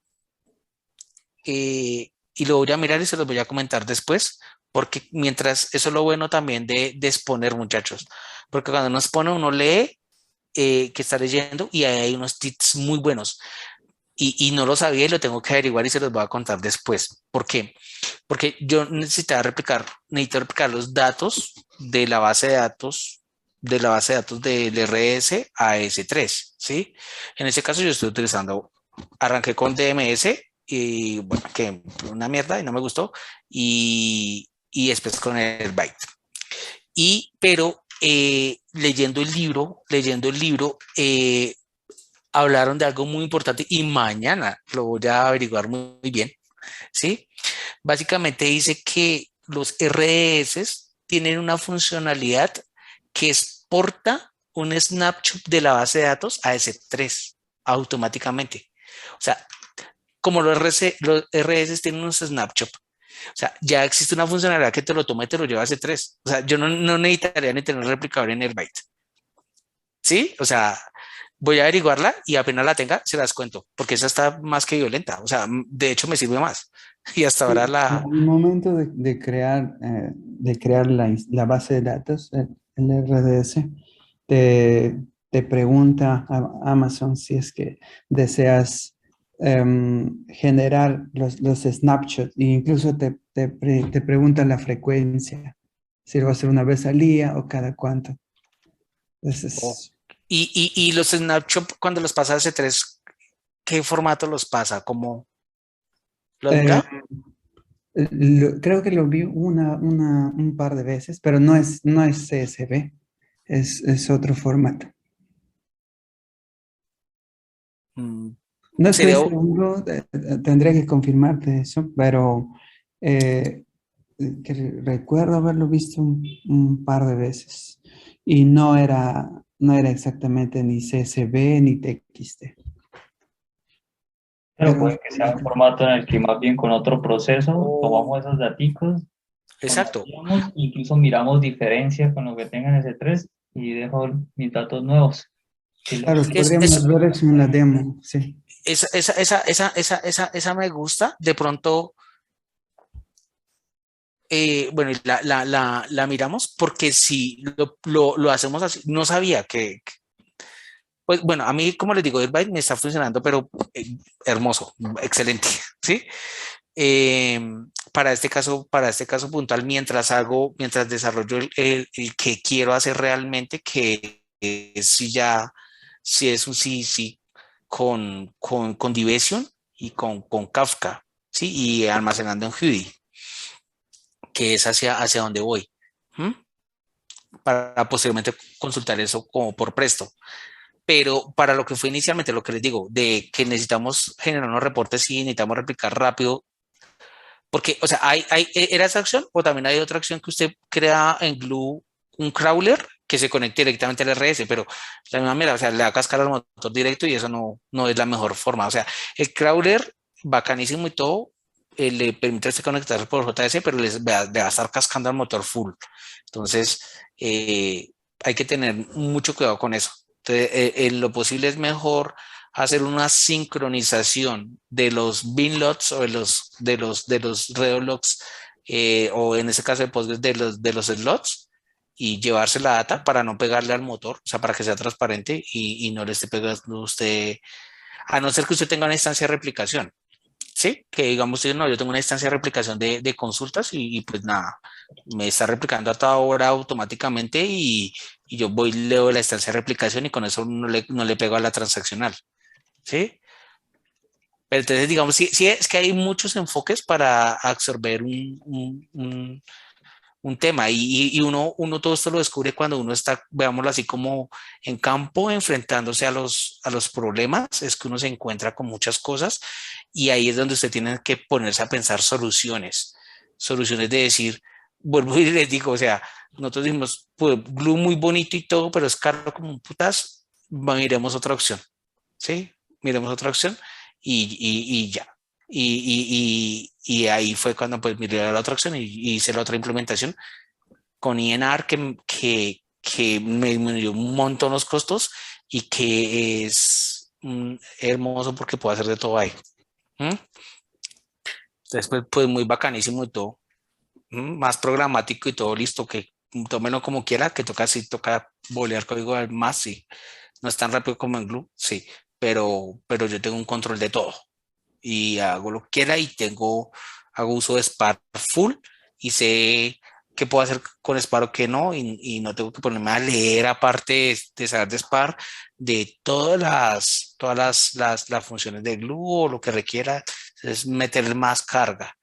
y lo voy a mirar y se los voy a comentar después, porque mientras, eso es lo bueno también de exponer, muchachos, porque cuando uno expone, uno lee que está leyendo y ahí hay unos tips muy buenos. Y no lo sabía y lo tengo que averiguar y se los voy a contar después. ¿Por qué? Porque yo necesito replicar los datos de la base de datos del RS a S3, ¿sí? En este caso yo estoy utilizando, arranqué con DMS y bueno, que una mierda y no me gustó, y después con el Byte. Pero leyendo el libro, hablaron de algo muy importante y mañana lo voy a averiguar muy bien, ¿sí? Básicamente dice que los RDS tienen una funcionalidad que exporta un snapshot de la base de datos a S3 automáticamente. O sea, como los RDS tienen unos snapshots, o sea, ya existe una funcionalidad que te lo toma y te lo lleva a S3. O sea, yo no necesitaría ni tener un replicador en Airbyte. ¿Sí? O sea, voy a averiguarla y apenas la tenga, se las cuento, porque esa está más que violenta. O sea, de hecho me sirve más. Y hasta ahora Sí, la... al momento de crear la base de datos, el RDS, te pregunta a Amazon si es que deseas generar los snapshots e incluso te pregunta la frecuencia, si lo va a hacer una vez al día o cada cuánto. Oh. Entonces, Y los snapshots, cuando los pasa a S3, ¿qué formato los pasa? ¿Cómo lo has eh, mirado? creo que lo vi un par de veces, pero no es CSV, es otro formato. Mm, No estoy sería, seguro, tendré que confirmarte eso, pero eh, recuerdo haberlo visto un par de veces y no era exactamente ni CSV ni TXT, Pero era un puede que sea un formato. formato en el que más bien con otro proceso tomamos esos daticos, los exacto. mapeamos, incluso miramos diferencia con lo que tenga en ese 3 y dejo mis datos nuevos. Y Claro, podríamos Es, ver eso en la demo, sí. esa me gusta. De pronto, bueno, la miramos porque si lo hacemos así, no sabía pues bueno, a mí, como les digo, Airbyte me está funcionando, pero hermoso, excelente, ¿sí? Eh, para este caso puntual, mientras desarrollo el que quiero hacer realmente, que es si es un sí con Division y con Kafka, ¿sí? Y almacenando en Hudi, que es hacia donde voy, ¿m? Para posteriormente consultar eso como por Presto. Pero para lo que fue inicialmente, lo que les digo, de que necesitamos generar unos reportes y necesitamos replicar rápido, Porque, o sea, ¿era esa acción o también hay otra acción que usted crea en Glue, un crawler que se conecte directamente al RS? Pero la misma manera, o sea, le da cascar al motor directo y eso no es la mejor forma. O sea, el crawler, bacanísimo y todo, le permite conectarse por JS, pero le va a estar cascando al motor full. Entonces, hay que tener mucho cuidado con eso. Entonces, en lo posible es mejor hacer una sincronización de los binlots o de los reologs, o en ese caso de Postgres de los slots, y llevarse la data para no pegarle al motor, o sea, para que sea transparente y no le esté pegando usted, a no ser que usted tenga una instancia de replicación. Sí, que digamos, no, yo tengo una instancia de replicación de consultas y pues nada, me está replicando a toda hora automáticamente y yo voy, leo la instancia de replicación y con eso no le pego a la transaccional. ¿Sí? Pero entonces, digamos, sí es que hay muchos enfoques para absorber un tema y uno todo esto lo descubre cuando uno está, veámoslo así, como en campo enfrentándose a los problemas, es que uno se encuentra con muchas cosas y ahí es donde usted tiene que ponerse a pensar soluciones de decir, vuelvo y les digo, o sea, nosotros dijimos, pues, Glue muy bonito y todo, pero es caro como un putas, miremos otra opción, ¿sí? Miremos otra opción y ya. Y ahí fue cuando pues miré la otra opción y hice la otra implementación con INR que me disminuyó un montón los costos y que es hermoso porque puedo hacer de todo ahí. ¿Mm? Entonces pues muy bacanísimo y todo. Más programático y todo listo, que tómenlo como quiera, que toca, sí, toca bolear código más, sí. No es tan rápido como en Glue, sí, pero yo tengo un control de todo y hago lo que quiera y hago uso de Spark full y sé qué puedo hacer con Spark o qué no y no tengo que ponerme a leer aparte de saber de Spark de todas las funciones de Glue o lo que requiera, es meter más carga.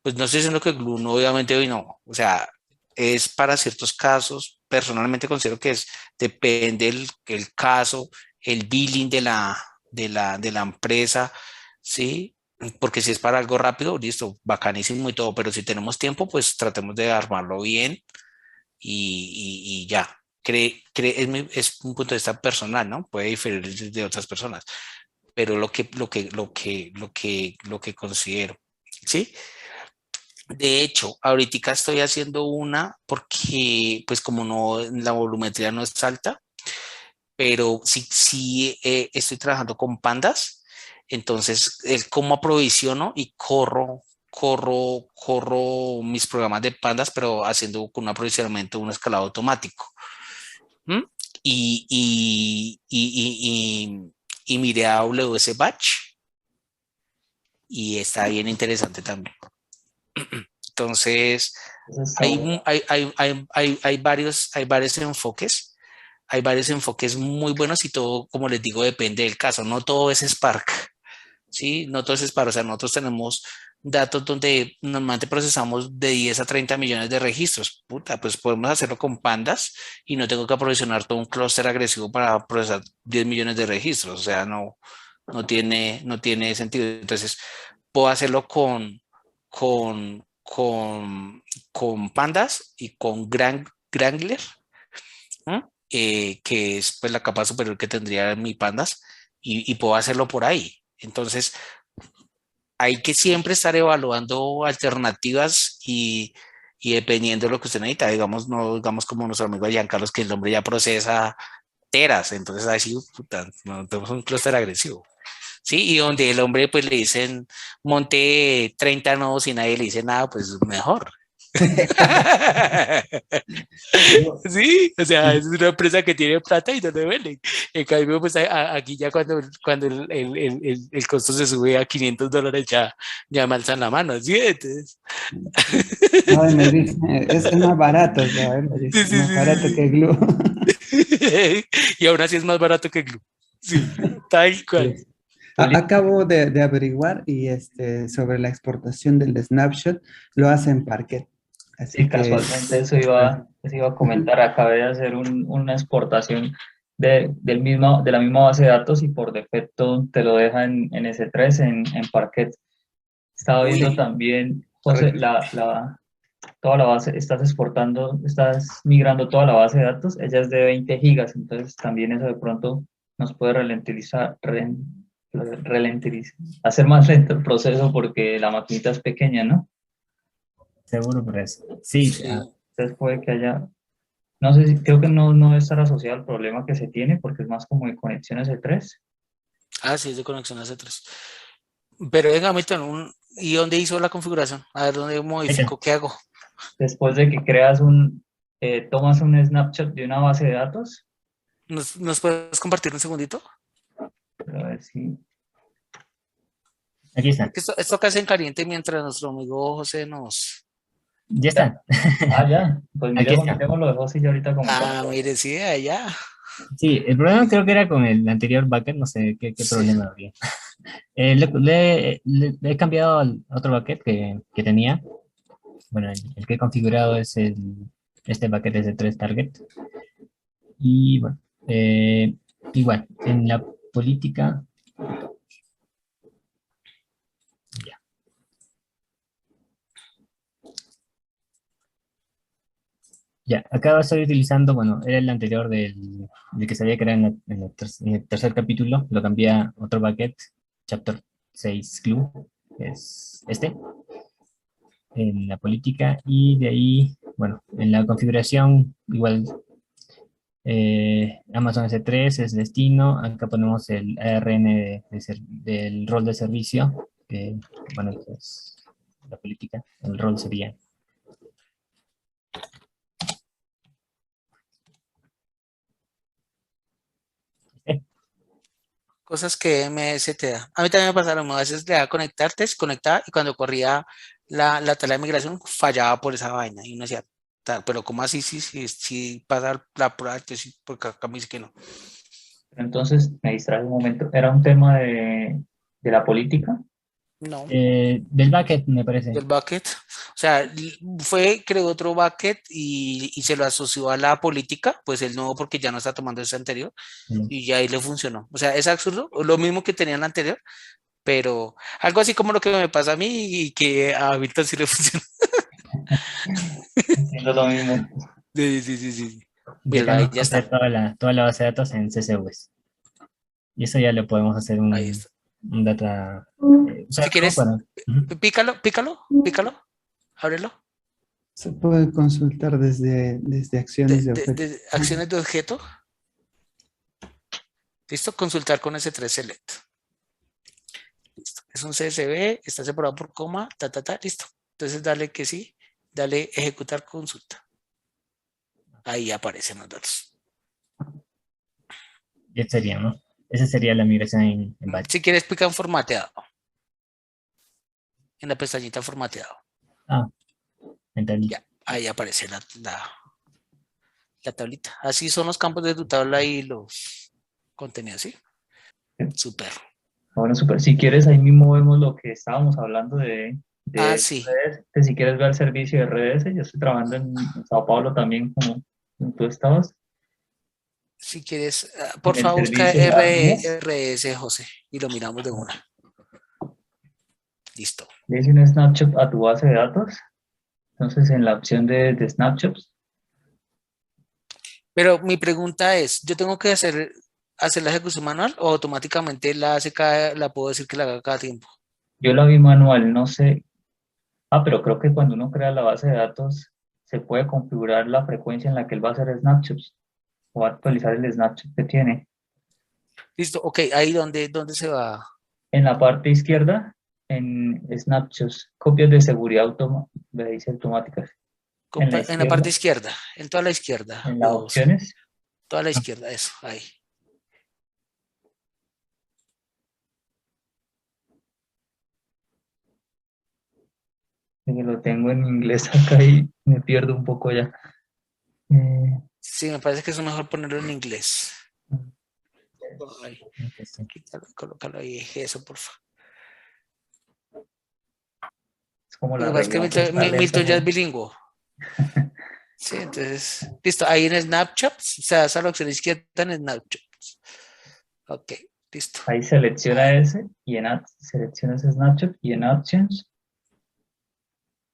Pues no estoy diciendo que Glue no, obviamente hoy no, o sea, es para ciertos casos, personalmente considero que depende el caso, el billing de la empresa, ¿sí? Porque si es para algo rápido, listo, bacanísimo y todo, pero si tenemos tiempo, pues tratemos de armarlo bien y ya. Es un punto de vista personal, ¿no? Puede diferir de otras personas, pero lo que considero, ¿sí? De hecho, ahorita estoy haciendo una porque, pues como no, la volumetría no es alta, pero sí estoy trabajando con pandas, entonces cómo aprovisiono y corro mis programas de pandas, pero haciendo con un aprovisionamiento, un escalado automático. ¿Mm? Y, y, y, y miré a AWS Batch y está bien interesante también. Entonces, Eso está hay, bueno. hay varios enfoques. Hay varios enfoques muy buenos y todo, como les digo, depende del caso. No todo es Spark, ¿sí? No todo es Spark. O sea, nosotros tenemos datos donde normalmente procesamos de 10 a 30 millones de registros. Puta, pues podemos hacerlo con pandas y no tengo que aprovisionar todo un clúster agresivo para procesar 10 millones de registros. O sea, no tiene sentido. Entonces, puedo hacerlo con pandas y con Grangler, ¿no? Que es pues la capa superior que tendría mi pandas y puedo hacerlo por ahí. Entonces, hay que siempre estar evaluando alternativas y dependiendo de lo que usted necesita, digamos, no digamos como nuestro amigo Giancarlo, que el hombre ya procesa teras, entonces así, puta, no, tenemos un clúster agresivo. Sí, y donde el hombre pues le dicen monte 30 nodos y nadie le dice nada, pues mejor. Sí, o sea, es una empresa que tiene plata y no le duele. En cambio, pues aquí ya cuando el costo se sube a $500 ya me alzan la mano, ¿sí? Entonces, No, y me dice, es más barato, ¿sabes? Me sí, dice, sí, más barato sí, que Glue. sí. Y aún así es más barato que Glue. Sí, tal cual. Sí. Juli, Acabo de averiguar y sobre la exportación del snapshot lo hace en Parquet. sí, Así que, casualmente pues, eso iba a comentar. Acabé de hacer una exportación de la misma base de datos y por defecto te lo deja en S3, en Parquet. Estaba viendo Uy, también José, Correcto. toda la base, estás migrando toda la base de datos, ella es de 20 gigas, entonces también eso de pronto nos puede hacer más lento el proceso porque la maquinita es pequeña, ¿no? Seguro por eso. Sí, Sí. Entonces puede que haya, no sé, creo que no debe estar asociado al problema que se tiene porque es más como de conexiones de tres. Ah, sí, es de conexión a C3. Pero venga, Milton, ¿y dónde hizo la configuración? A ver, ¿dónde ahí está. modifico? ¿Qué hago? Después de que tomas un snapshot de una base de datos, ¿Nos puedes compartir un segundito? a ver si, Aquí está. Esto acá se en caliente mientras nuestro amigo José nos... Ya ya, está. ya, pues Aquí está. miremos lo de José y yo ahorita comentamos. Ah, mire, sí, allá. Sí, el problema creo que era con el anterior bucket, no sé qué Sí. problema habría. Le he cambiado al otro bucket que tenía. Bueno, el que he configurado es este bucket es de 3 target. Y bueno, igual, en la política, ya. Ya, acá estoy utilizando, bueno, era el anterior del que sabía que era en el tercer capítulo, lo cambié a otro bucket, chapter 6 clue, que es este, en la política, y de ahí, bueno, en la configuración, igual, Amazon S3 es destino, acá ponemos el ARN del rol de servicio, que, bueno, que es la política, el rol sería. Cosas que MS te da. A mí también me pasaron, a veces le da conectarte, desconectaba y cuando corría la tala de migración fallaba por esa vaina y uno decía, pero ¿cómo así? Sí, pasa la prueba, entonces, porque acá me dice que no. Entonces me distraje un momento, era un tema de la política. No, Del bucket, me parece. del bucket. O sea, creó otro bucket y se lo asoció a la política, pues el nuevo porque ya no está tomando ese anterior y ya ahí le funcionó. O sea, es absurdo, lo mismo que tenía el anterior, pero algo así como lo que me pasa a mí y que a Milton sí le funciona. Haciendo lo mismo. Sí. Y Míralo, acá ahí nos ya puse está. toda la base de datos en CSVs. Y eso ya le podemos hacer Ahí está. un data, Si usarlo quieres, para... Ujú. pícalo, ábrelo. Se puede consultar desde acciones de objeto. De acciones de objeto. Listo, consultar con S3 Select. Listo. Es un CSV, está separado por coma, listo. Entonces dale que sí, dale ejecutar consulta. Ahí aparecen los datos. Ya sería, ¿no? Esa sería la migración en batch. Si quieres, pica en formateado. En la pestañita formateado. Ah, en tablita. Ya, ahí aparece la tablita. Así son los campos de tu tabla y los contenidos, ¿sí? Súper. Bueno, súper. Si quieres, ahí mismo vemos lo que estábamos hablando Ah, de sí. RDS. Si quieres ver el servicio de RDS, yo estoy trabajando en Sao Paulo también, como tú estabas, Si quieres, en por el favor, busca servicio de AWS. RS, José, y lo miramos de una. Listo. Le hice un snapshot a tu base de datos. Entonces, en la opción de snapshots, Pero mi pregunta es, ¿yo tengo que hacer la ejecución manual o automáticamente la puedo decir que la haga cada tiempo? yo la vi manual, no sé. Ah, pero creo que cuando uno crea la base de datos, se puede configurar la frecuencia en la que él va a hacer snapshots o actualizar el snapshot que tiene. Listo, ok, ahí dónde se va. En la parte izquierda, en snapshots, copias de seguridad dice automáticas. En la En la parte izquierda, izquierda, en toda la izquierda, en las vos, opciones, toda la Ah, izquierda, eso, ahí. que lo tengo en inglés acá y me pierdo un poco ya. Eh, Sí, me parece que es mejor ponerlo en inglés. Ahí, ok, sí. quítalo, colócalo ahí, eso, por favor. es como Lo la que pasa es que reunión que está lenta. Milton ya es bilingüe. Sí, entonces, listo, ahí en Snapchat, o sea, esa la opción izquierda en Snapchat. Ok, listo. Ahí selecciona ese y selecciona ese snapshot y en Options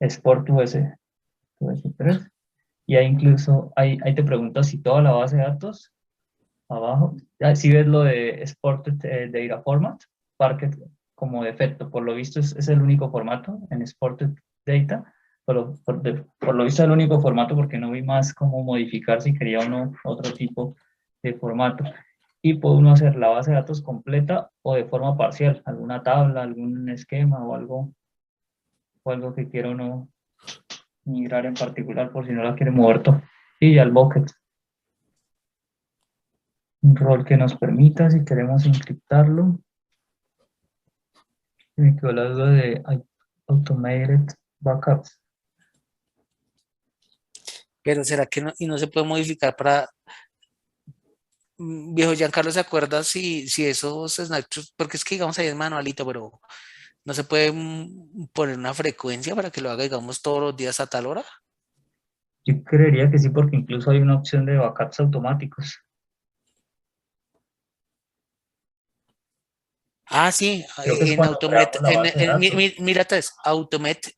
Export to S3. Y ahí incluso, ahí te pregunta si toda la base de datos, abajo, si ves lo de Exported Data Format, Parquet como defecto, por lo visto es el único formato en Exported Data, por lo visto es el único formato porque no vi más cómo modificar si quería uno otro tipo de formato. Y puede uno hacer la base de datos completa o de forma parcial, alguna tabla, algún esquema o algo que quiera uno migrar en particular por si no la quiere mover todo. Y al bucket. Un rol que nos permita, si queremos encriptarlo. Me quedó la duda de automated backups. Pero ¿será que no, y no se puede modificar para... Viejo Giancarlo, ¿se acuerda si esos snapshots, porque es que digamos ahí es manualito, pero no se puede poner una frecuencia para que lo haga, digamos, todos los días a tal hora? Yo creería que sí, porque incluso hay una opción de backups automáticos. Ah, sí, Creo que es en cuando Automate, creamos la base de datos. mira, es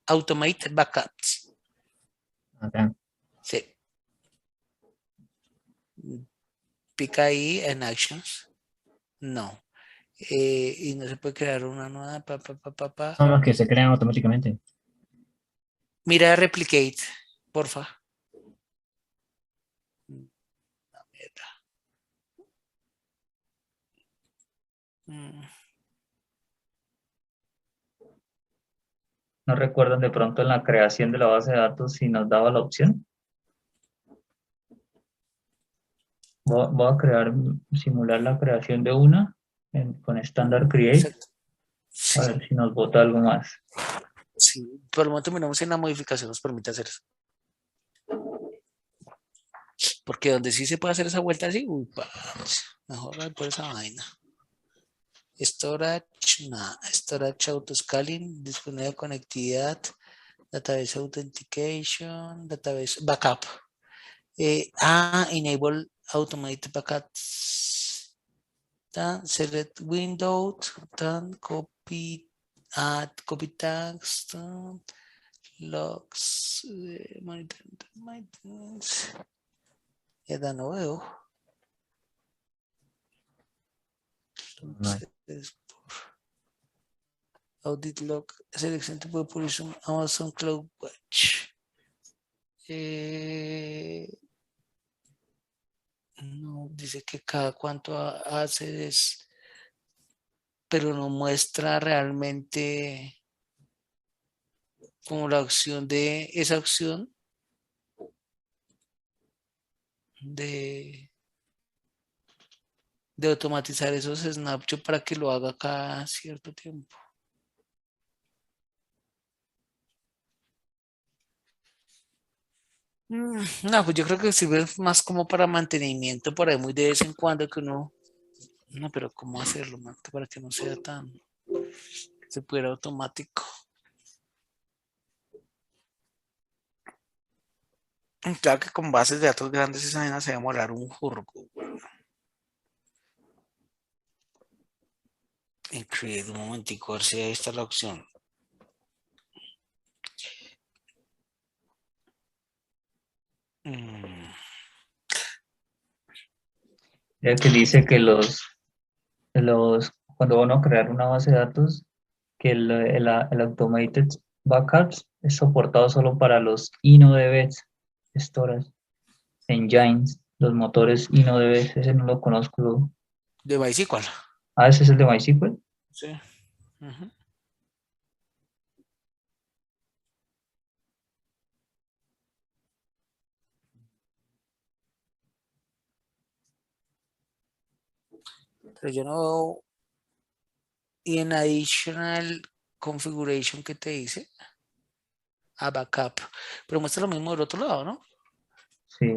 Automate Backups. Acá. Sí. Pica ahí en Actions. No. Y no se puede crear una nueva. Son los que se crean automáticamente. Mira Replicate, porfa. ¿No recuerdan de pronto en la creación de la base de datos si nos daba la opción? Voy a simular la creación de una con Standard Create, Exacto. Sí, a ver si nos bota algo más. sí. Por el momento miramos en la modificación nos permite hacer eso. Porque donde sí se puede hacer esa vuelta así, uy, mejor hay por esa vaina. Storage, nada. Storage autoscaling, disponible de conectividad, database authentication, database backup. Enable automated backups. Select window, copy, add copy tags, logs, maintenance. Ya no veo. Entonces, audit log, selección tipo de publicación, Amazon CloudWatch. No, dice que cada cuánto hace pero no muestra realmente como la opción de esa opción de automatizar esos snapshots para que lo haga cada cierto tiempo. No, pues yo creo que sirve más como para mantenimiento, por ahí muy de vez en cuando que uno... No, pero ¿cómo hacerlo, Marta, para que no sea tan... que se pudiera automático? Claro que con bases de datos grandes esa vaina se va a demorar un jurgo. En create un momentico, a ver si ahí está la opción. Ya que dice que cuando van a crear una base de datos, que el automated backups es soportado solo para los InnoDB storage engines, los motores InnoDB, ese no lo conozco. De MySQL. Ese es el de MySQL. Sí. Uh-huh. Pero yo no... Y en additional configuration que te dice, a backup, pero muestra lo mismo del otro lado, ¿no? Sí.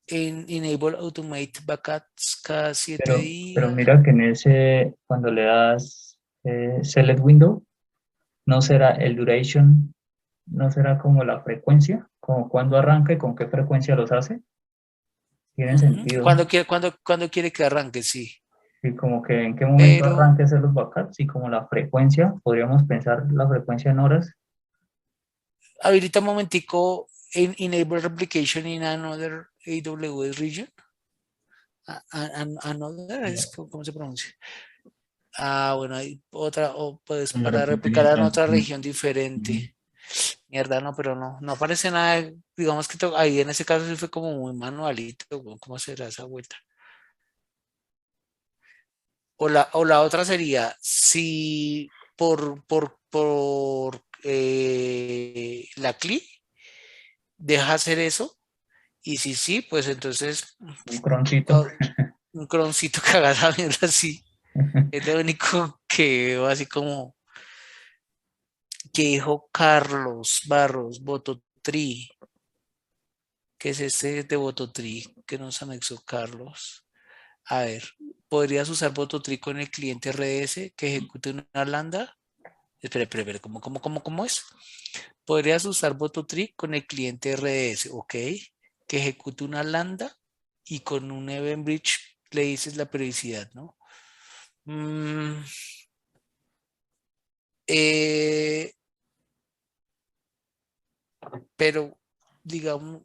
En enable automate backups cada 7 Pero días. mira que en ese, cuando le das select window, no será el duration, no será como la frecuencia, como cuando arranca y con qué frecuencia los hace. Tiene sentido. Cuando quiere que arranque, sí. Y como que en qué momento Pero arranque a hacer los backups y como la frecuencia, podríamos pensar la frecuencia en horas. habilita un momentico en Enable Replication in another AWS region. Another, ¿cómo se pronuncia? Bueno, hay otra, o pues La para replicar en replicaría otra en- región diferente. Mierda, no, pero no aparece nada. Digamos que ahí en ese caso sí fue como muy manualito. ¿Cómo será esa vuelta? O la otra sería, si por la CLI deja hacer eso, y si sí, pues entonces Un croncito. oh, un croncito que haga esa mierda así. Es lo único que veo así como que dijo Carlos Barros, Bototri. ¿Qué es este de Bototri que nos anexó Carlos? A ver, ¿podrías usar Bototri con el cliente RDS que ejecute una lambda? Espera, ¿cómo es? Podrías usar Bototri con el cliente RDS, ok, que ejecute una lambda y con un event bridge le dices la periodicidad, ¿no? Pero, digamos,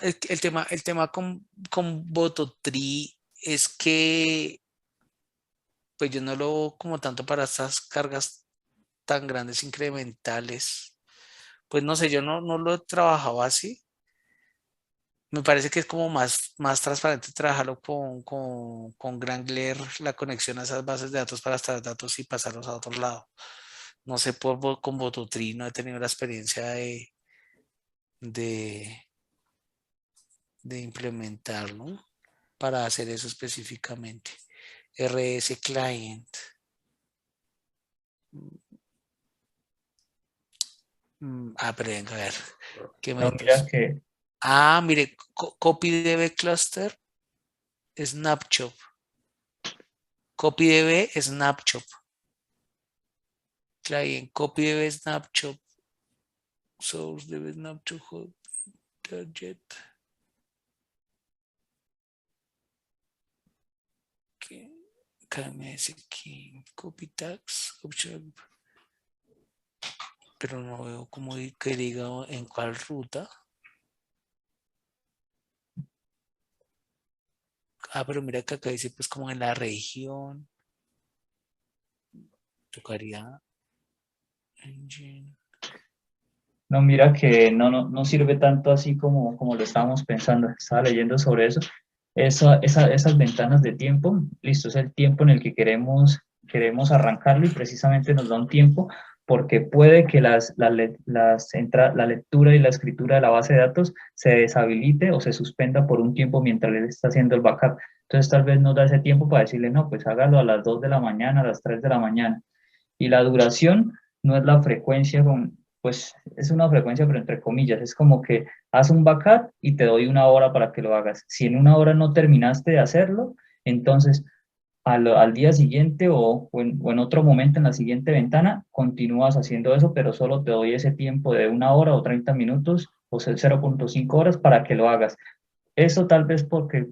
es que el tema con Bototri es que pues yo no lo veo como tanto para estas cargas tan grandes incrementales. Pues no sé, yo no lo he trabajado así. Me parece que es como más transparente trabajarlo con Grangler, la conexión a esas bases de datos para extraer datos y pasarlos a otro lado. No sé, con Bototri no he tenido la experiencia de, de implementarlo para hacer eso específicamente. RS Client. Pero venga, a ver. ¿Qué No, mira métodos? que Mire, CopyDB Cluster, Snapshot. CopyDB, Snapshot. Client, CopyDB, Snapshot. SourceDB, Snapshot, Target. KMS aquí, Copy Tags, Option. Pero no veo como que diga en cuál ruta. Pero mira que acá dice pues como en la región. Tocaría engine. no, mira que no sirve tanto así como lo estábamos pensando. Estaba leyendo sobre eso. Esas ventanas de tiempo, listo, es el tiempo en el que queremos arrancarlo y precisamente nos da un tiempo porque puede que la lectura y la escritura de la base de datos se deshabilite o se suspenda por un tiempo mientras él está haciendo el backup. Entonces tal vez nos da ese tiempo para decirle, no, pues hágalo a las 2 de la mañana, a las 3 de la mañana. Y la duración no es la frecuencia pues es una frecuencia, pero entre comillas, es como que haz un backup y te doy una hora para que lo hagas. Si en una hora no terminaste de hacerlo, entonces al día siguiente o en otro momento en la siguiente ventana, continúas haciendo eso, pero solo te doy ese tiempo de una hora o 30 minutos o 0,5 horas para que lo hagas. Eso tal vez porque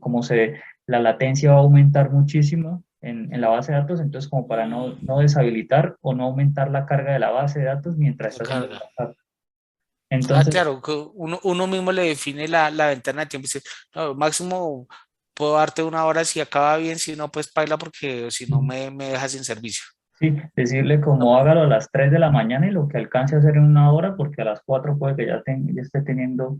la latencia va a aumentar muchísimo en la base de datos, entonces como para no deshabilitar o no aumentar la carga de la base de datos mientras La está haciendo el carga. backup. Entonces, Claro, que uno mismo le define la ventana de tiempo y dice, no, máximo puedo darte una hora si acaba bien, si no, pues paila porque si no me deja sin servicio. sí, decirle No, como hágalo a las 3 de la mañana y lo que alcance a hacer en una hora, porque a las 4 puede que ya esté teniendo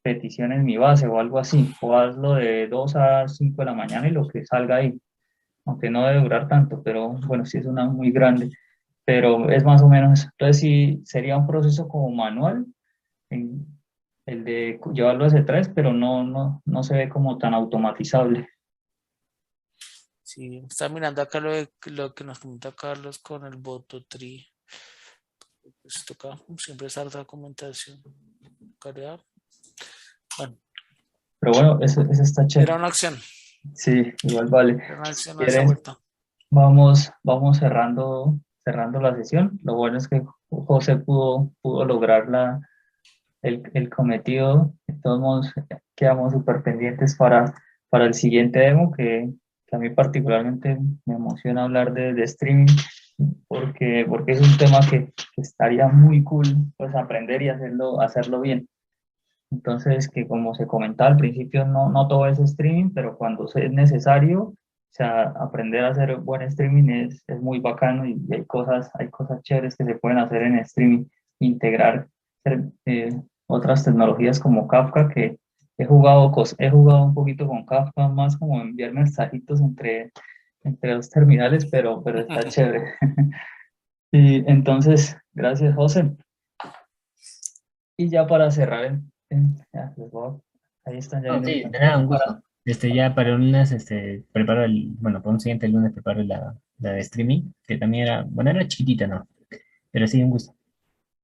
petición en mi base o algo así, o hazlo de 2 a 5 de la mañana y lo que salga ahí, aunque no debe durar tanto, pero bueno, sí es una muy grande. Pero es más o menos eso. Entonces sí, sería un proceso como manual, en el de llevarlo a C3, pero no se ve como tan automatizable. sí, está mirando acá lo que nos comenta Carlos con el Bototri. Pues toca siempre estar documentación. Cargar. Bueno, Pero bueno, eso está era chévere. una acción. Sí, igual vale. Era una Si acción a esa quieres, vuelta. vamos cerrando la sesión. Lo bueno es que José pudo lograr el cometido. De todos modos, quedamos súper pendientes para el siguiente demo, que que a mí particularmente me emociona hablar de streaming, porque es un tema que estaría muy cool pues aprender y hacerlo bien. Entonces, que como se comentaba al principio, no todo es streaming, pero cuando es necesario, o sea, aprender a hacer buen streaming es muy bacano y hay cosas chéveres que se pueden hacer en streaming, integrar otras tecnologías como Kafka, que he jugado un poquito con Kafka, más como enviar mensajitos entre los terminales, pero está chévere. Y entonces, gracias, José. Y ya para cerrar, ya, ahí están ya No, viendo el sí, de tiempo. nada, un gusto. Ya para el lunes, preparo bueno, para un siguiente lunes preparo la de streaming, que también era, bueno, era chiquitita, ¿no? Pero sí, un gusto.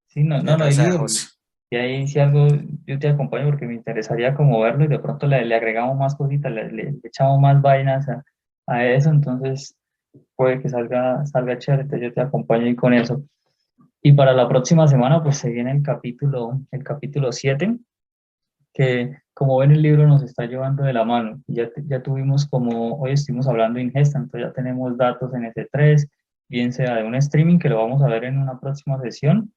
Sí, no, Gracias, digo, José. y ahí si algo yo te acompaño porque me interesaría como verlo y de pronto le agregamos más cositas, le echamos más vainas a eso, entonces puede que salga chévere, entonces yo te acompaño ahí con eso. Y para la próxima semana pues se viene el capítulo 7 que como ven el libro nos está llevando de la mano. Ya tuvimos como, hoy estuvimos hablando de ingesta, entonces ya tenemos datos en S3, bien sea de un streaming que lo vamos a ver en una próxima sesión.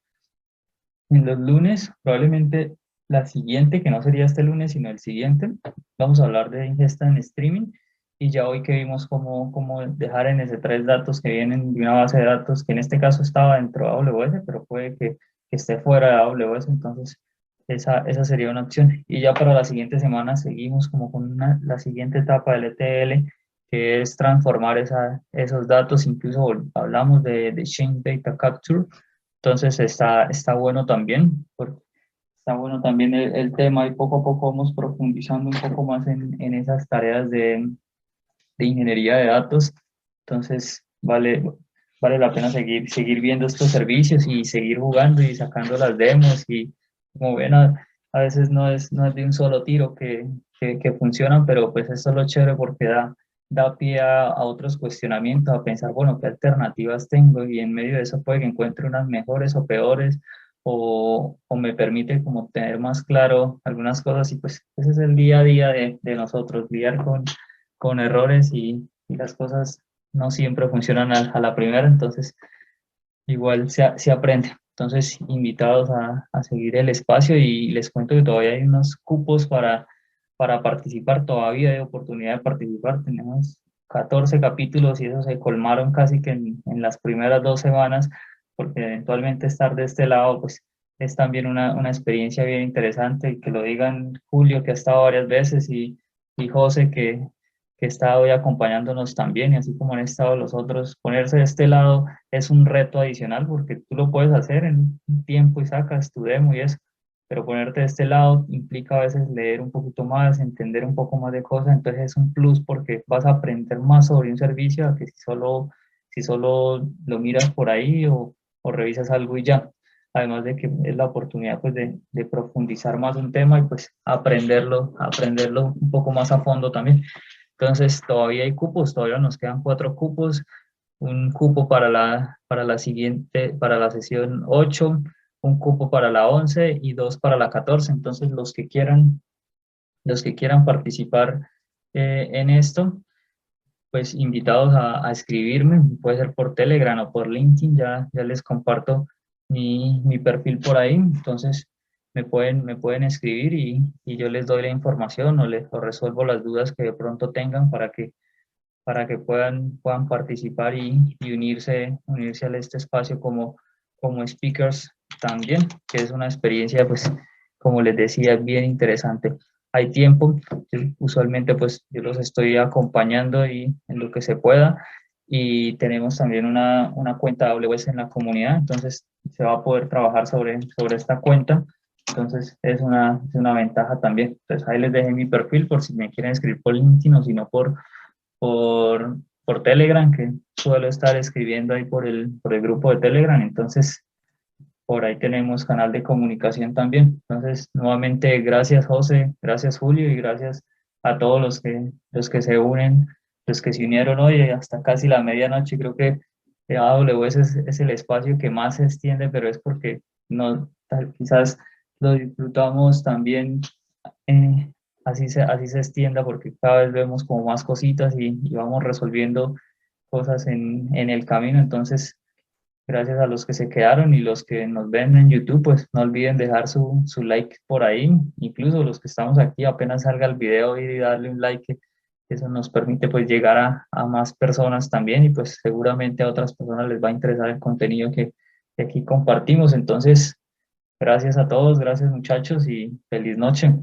En los lunes, probablemente la siguiente, que no sería este lunes, sino el siguiente, vamos a hablar de ingesta en streaming. Y ya hoy que vimos cómo dejar en S3 datos que vienen de una base de datos que en este caso estaba dentro de AWS, pero puede que esté fuera de AWS, entonces esa sería una opción. Y ya para la siguiente semana seguimos como con la siguiente etapa del ETL, que es transformar esos datos, incluso hablamos de Change Data Capture, entonces está bueno también, está bueno también el tema y poco a poco vamos profundizando un poco más en esas tareas de ingeniería de datos. Entonces vale la pena seguir viendo estos servicios y seguir jugando y sacando las demos y como ven, a veces no es de un solo tiro que funcionan, pero pues eso es lo chévere porque da pie a otros cuestionamientos, a pensar, bueno, ¿qué alternativas tengo? Y en medio de eso puede que encuentre unas mejores o peores, o me permite como tener más claro algunas cosas y pues ese es el día a día de nosotros, lidiar con errores y las cosas no siempre funcionan a la primera, entonces igual se aprende. Entonces, invitados a seguir el espacio y les cuento que todavía hay unos cupos para participar, todavía hay oportunidad de participar. Tenemos 14 capítulos y esos se colmaron casi que en las primeras 2 semanas, porque eventualmente estar de este lado, pues es también una experiencia bien interesante y que lo digan Julio, que ha estado varias veces, y José, que está hoy acompañándonos también, y así como han estado los otros, ponerse de este lado es un reto adicional porque tú lo puedes hacer en un tiempo y sacas tu demo y eso, pero ponerte de este lado implica a veces leer un poquito más, entender un poco más de cosas, entonces es un plus porque vas a aprender más sobre un servicio a que si solo lo miras por ahí o revisas algo y ya. Además de que es la oportunidad pues de profundizar más un tema y pues aprenderlo un poco más a fondo también. Entonces, todavía hay cupos, todavía nos quedan 4 cupos, un cupo para la siguiente, para la sesión 8, un cupo para la 11 y 2 para la 14. Entonces, los que quieran participar en esto, pues invitados a escribirme, puede ser por Telegram o por LinkedIn, ya les comparto mi perfil por ahí, entonces me pueden escribir y yo les doy la información o resuelvo las dudas que de pronto tengan para que puedan participar y unirse a este espacio como speakers también, que es una experiencia, pues, como les decía, bien interesante. Hay tiempo, usualmente pues yo los estoy acompañando y en lo que se pueda, y tenemos también una cuenta AWS en la comunidad, entonces se va a poder trabajar sobre esta cuenta, entonces es una ventaja también. Entonces ahí les dejé mi perfil por si me quieren escribir por LinkedIn o si no por Telegram, que suelo estar escribiendo ahí por el grupo de Telegram, entonces por ahí tenemos canal de comunicación también. Entonces, nuevamente, gracias José, gracias Julio y gracias a todos los que se unen, los que se unieron hoy hasta casi la medianoche. Creo que AWS es el espacio que más se extiende, pero es porque quizás lo disfrutamos también eh, así se extienda, porque cada vez vemos como más cositas y vamos resolviendo cosas en el camino. Entonces, gracias a los que se quedaron y los que nos ven en YouTube, pues no olviden dejar su like por ahí. Incluso los que estamos aquí, apenas salga el video, ir y darle un like, que eso nos permite pues llegar a más personas también, y pues seguramente a otras personas les va a interesar el contenido que aquí compartimos. Entonces, gracias a todos, gracias muchachos y feliz noche.